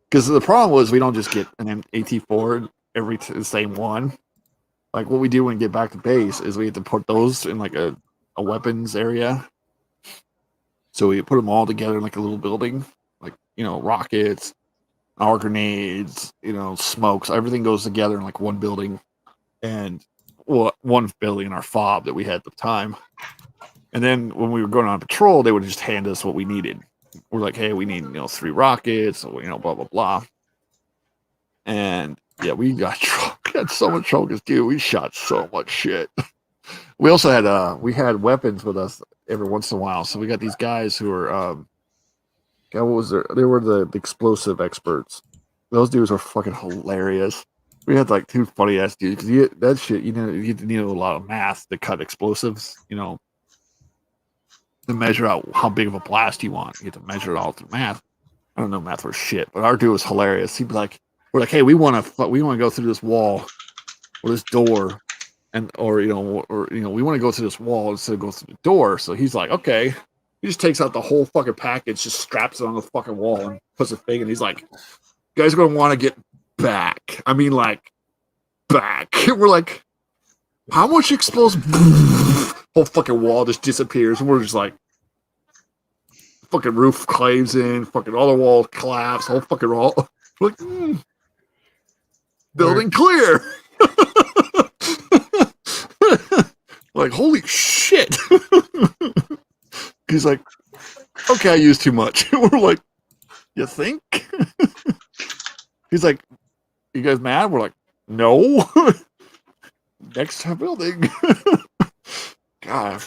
Because the problem was we don't just get an AT4 every the same one. Like what we do when we get back to base is we have to put those in like a weapons area. So we put them all together in like a little building, like, you know, rockets, our grenades, you know, smokes, everything goes together in like one building. And one building in our fob that we had at the time. And then when we were going on patrol, they would just hand us what we needed. We're like, hey, we need, 3 rockets, blah, blah, blah. And yeah, we got so much trouble because, dude, we shot so much shit. We also had weapons with us every once in a while. So we got these guys who were, they were the explosive experts. Those dudes are fucking hilarious. We had like 2 funny ass dudes because that shit, you need a lot of math to cut explosives, to measure out how big of a blast you want. You have to measure it all through math. I don't know math for shit, but our dude was hilarious. He'd be like, we're like, hey, we want to go through this wall or this door, or we want to go through this wall instead of go through the door. So he's like, okay. He just takes out the whole fucking package, just straps it on the fucking wall and puts a thing, and he's like, you guys are going to want to get back. I mean, like, back. We're like, how much explosive? Whole fucking wall just disappears, and we're just like, fucking roof caves in, fucking all the walls collapse, whole fucking wall. We're like, building clear. Like, holy shit. He's like, okay, I used too much. We're like, you think? He's like, you guys mad? We're like, no. Next building. God,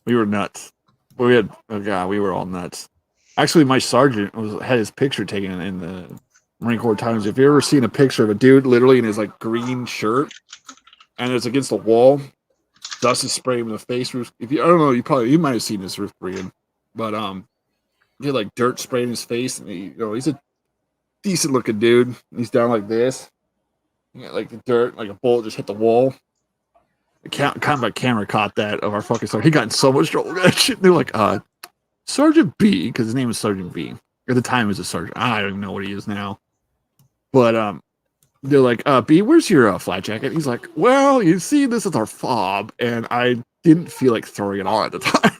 we were nuts. We were all nuts. Actually, my sergeant had his picture taken in the Marine Corps Times. If you ever seen a picture of a dude literally in his like green shirt and it's against the wall, dust is spraying him in the face. I don't know, you might have seen this, Ruth Brian, but he had like dirt spraying in his face, and he's a decent looking dude. He's down like this. Like the dirt, like a bullet just hit the wall. The camera caught that of our fucking sergeant. He got in so much trouble with that shit. They're like, Sergeant B, because his name was Sergeant B. At the time, he was a sergeant. I don't even know what he is now. But they're like, B, where's your flat jacket? He's like, well, you see, this is our fob, and I didn't feel like throwing it on at the time.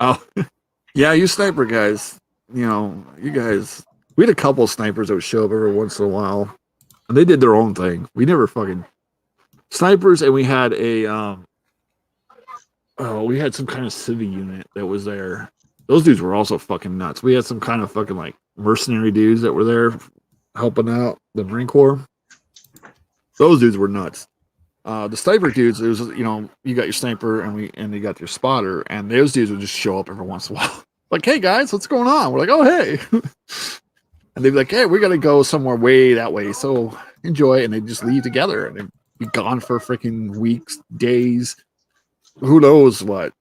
Oh, yeah, you sniper guys. You guys. We had a couple of snipers that would show up every once in a while, and they did their own thing. We never fucking snipers, and we had we had some kind of civvy unit that was there. Those dudes were also fucking nuts. We had some kind of fucking like mercenary dudes that were there helping out the Marine Corps. Those dudes were nuts. The sniper dudes, it was, you got your sniper and you got your spotter, and those dudes would just show up every once in a while. Like, hey guys, what's going on? We're like, oh hey. And they'd be like, hey, we gotta go somewhere way that way, so enjoy, and they just leave together, and be gone for freaking weeks, days, who knows what.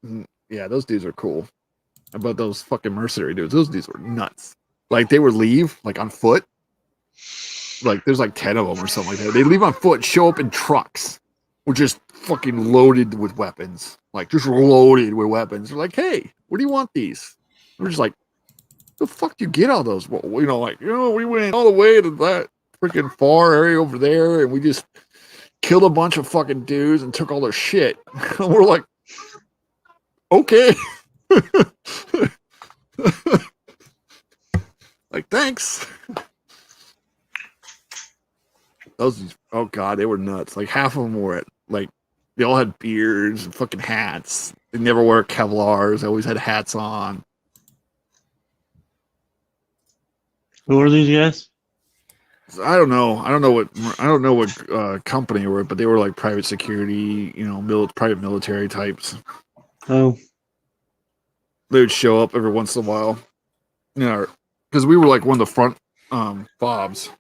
Yeah, those dudes are cool. About those fucking mercenary dudes, those dudes were nuts. Like they would leave like on foot. Like there's like 10 of them or something like that. They leave on foot, show up in trucks, which just fucking loaded with weapons. Like just loaded with weapons. They're like, hey, where do you want these? We're just like, the fuck do you get all those? Well, you know, like, we went all the way to that freaking far area over there and we just killed a bunch of fucking dudes and took all their shit. We're like, okay. Like, thanks. Those, oh god, they were nuts. Like half of them were like, they all had beards and fucking hats. They never wore Kevlars. They always had hats on. Who are these guys? I don't know. I don't know what company were, but they were like private security, private military types. Oh, they would show up every once in a while. Because we were like one of the front fobs.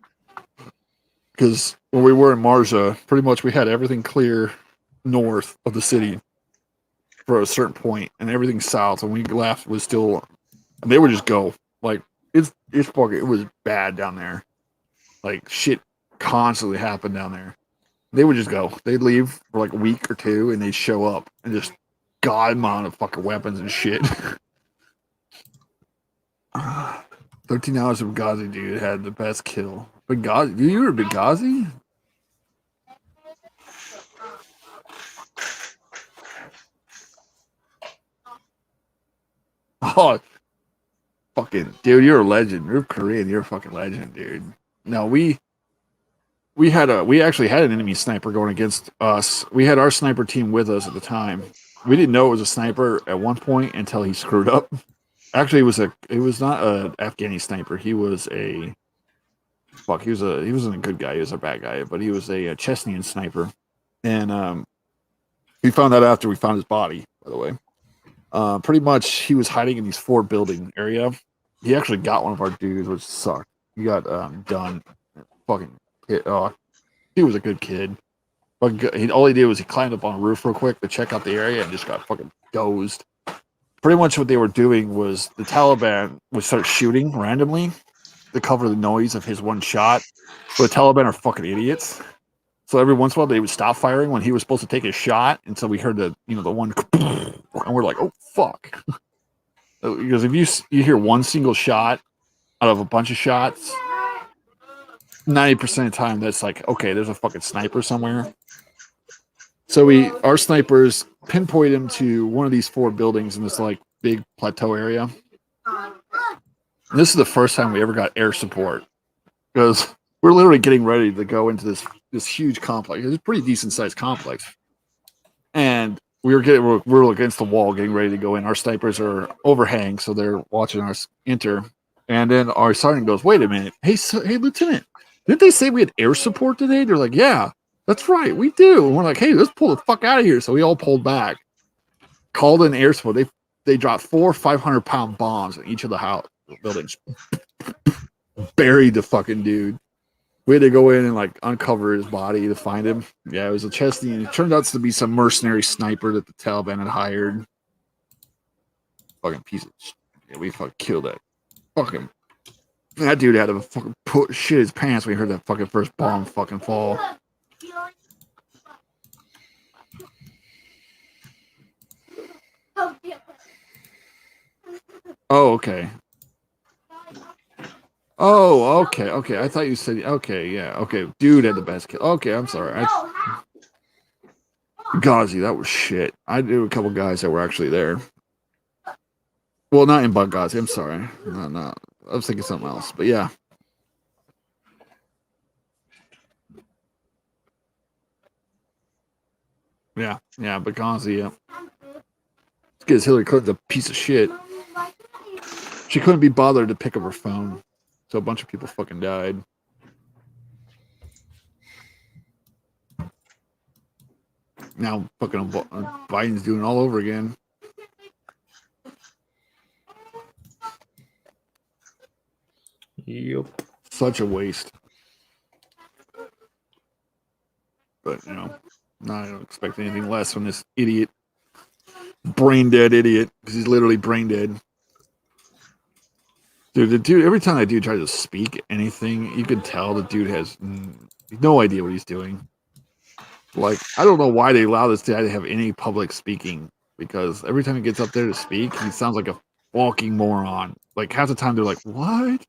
Because when we were in Marja, pretty much we had everything clear north of the city for a certain point, and everything south. When we left was still, and they would just go like it's fucking. It was bad down there. Like shit constantly happened down there. They would just go. They'd leave for like a week or two, and they'd show up and just god amount of fucking weapons and shit. 13 hours of Benghazi, dude, had the best kill. Benghazi, you were Benghazi? Oh, fucking dude, you're a legend. You're Korean. You're a fucking legend, dude. No, we actually had an enemy sniper going against us. We had our sniper team with us at the time. We didn't know it was a sniper at one point until he screwed up. Actually, it was not an Afghani sniper. He was he wasn't a good guy. He was a bad guy, but he was a Chechenian sniper. And we found that after we found his body, by the way. Pretty much he was hiding in these 4 building area. He actually got one of our dudes, which sucked. He got done. Fucking he was a good kid. But all he did was he climbed up on a roof real quick to check out the area and just got fucking dozed. Pretty much what they were doing was the Taliban would start shooting randomly to cover the noise of his one shot. But the Taliban are fucking idiots. So every once in a while they would stop firing when he was supposed to take his shot until we heard the one, and we're like, oh fuck. Because if you hear one single shot out of a bunch of shots, 90% of the time that's like, okay, there's a fucking sniper somewhere. So our snipers pinpoint him to one of these 4 buildings in this like big plateau area. And this is the first time we ever got air support because we're literally getting ready to go into this huge complex. It's a pretty decent sized complex, and we're against the wall, getting ready to go in. Our snipers are overhang, so they're watching us enter. And then our sergeant goes, "Wait a minute, hey Lieutenant, didn't they say we had air support today?" They're like, "Yeah, that's right, we do." And we're like, "Hey, let's pull the fuck out of here." So we all pulled back, called in air support. They dropped 4 500-pound bombs in each of the buildings, buried the fucking dude. We had to go in and like uncover his body to find him. Yeah, it was a Chesney. It turned out to be some mercenary sniper that the Taliban had hired. Fucking piece of shit. Yeah, we fucking killed that. Fucking that dude had to fucking shit his pants when he heard that fucking first bomb fucking fall. Oh, okay. Oh, okay. I thought you said okay, yeah, okay. Dude had the best kill. Okay, I'm sorry. Ghazi, that was shit. I knew a couple guys that were actually there. Well, not in Benghazi. I'm sorry. No. I was thinking something else. But yeah. Yeah, Benghazi, yeah. It's because Hillary Clinton's a piece of shit. She couldn't be bothered to pick up her phone. So a bunch of people fucking died. Now fucking Biden's doing it all over again. Yep. Such a waste. but I don't expect anything less from this idiot, brain dead idiot, because he's literally brain dead. Dude, the dude, every time that dude tries to speak anything, you can tell the dude has no idea what he's doing. Like, I don't know why they allow this guy to have any public speaking, because every time he gets up there to speak, he sounds like a walking moron. Like, half the time they're like, what?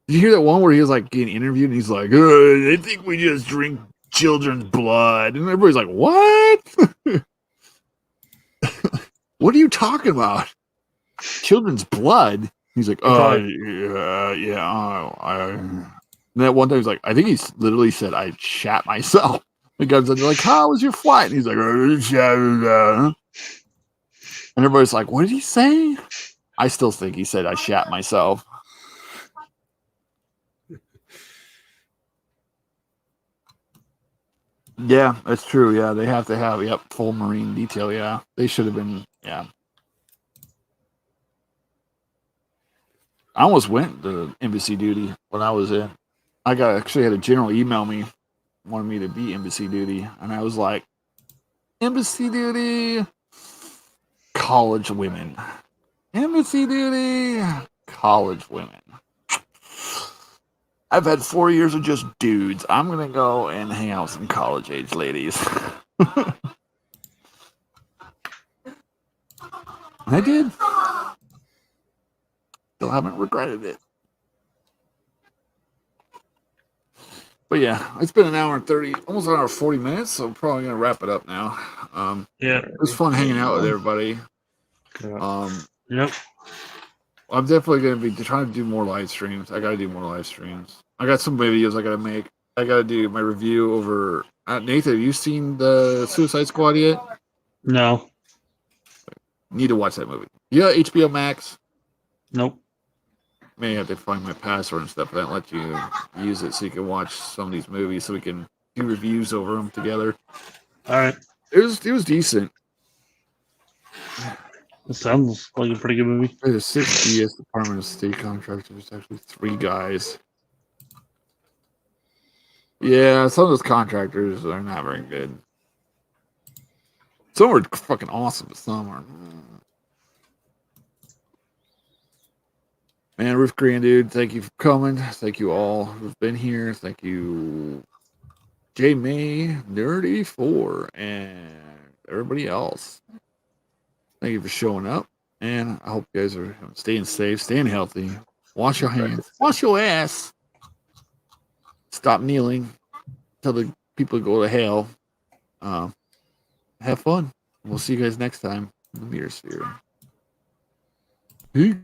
Did you hear that one where he was like getting interviewed and he's like, I think we just drink children's blood. And everybody's like, what? What are you talking about? Children's blood? He's like, yeah. And that one time he's like, I think he literally said, I shat myself. The guy's like, how was your flight? And he's like, and everybody's like, what did he say? I still think he said, I shat myself. Yeah, that's true. Yeah, they have to have, full marine detail. Yeah, they should have been, yeah. I almost went to embassy duty when I was in. I actually had a general email me, wanted me to be embassy duty, and I was like, embassy duty, college women. Embassy duty, college women. I've had 4 years of just dudes. I'm going to go and hang out with some college age ladies. I did. Still haven't regretted it. But yeah, it's been an hour and 30, almost an hour and 40 minutes, so I'm probably going to wrap it up now. It was fun hanging out with everybody. Yep. I'm definitely going to be trying to do more live streams. I got to do more live streams. I got some videos I got to make. I got to do my review over... Nathan, have you seen the Suicide Squad yet? No. Need to watch that movie. Yeah, HBO Max. Nope. May have to find my password and stuff, but that let you use it so you can watch some of these movies so we can do reviews over them together. All right. It was decent. It sounds like a pretty good movie. There's 6 DS Department of State contractors. There's actually 3 guys. Yeah, some of those contractors are not very good. Some are fucking awesome, but some are... Man, Roof Green, dude, thank you for coming. Thank you all who've been here. Thank you, J May, Nerdy4, and everybody else. Thank you for showing up. And I hope you guys are staying safe, staying healthy. Wash your hands. Wash your ass. Stop kneeling. Tell the people to go to hell. Have fun. We'll see you guys next time in the Meter Sphere. Peace.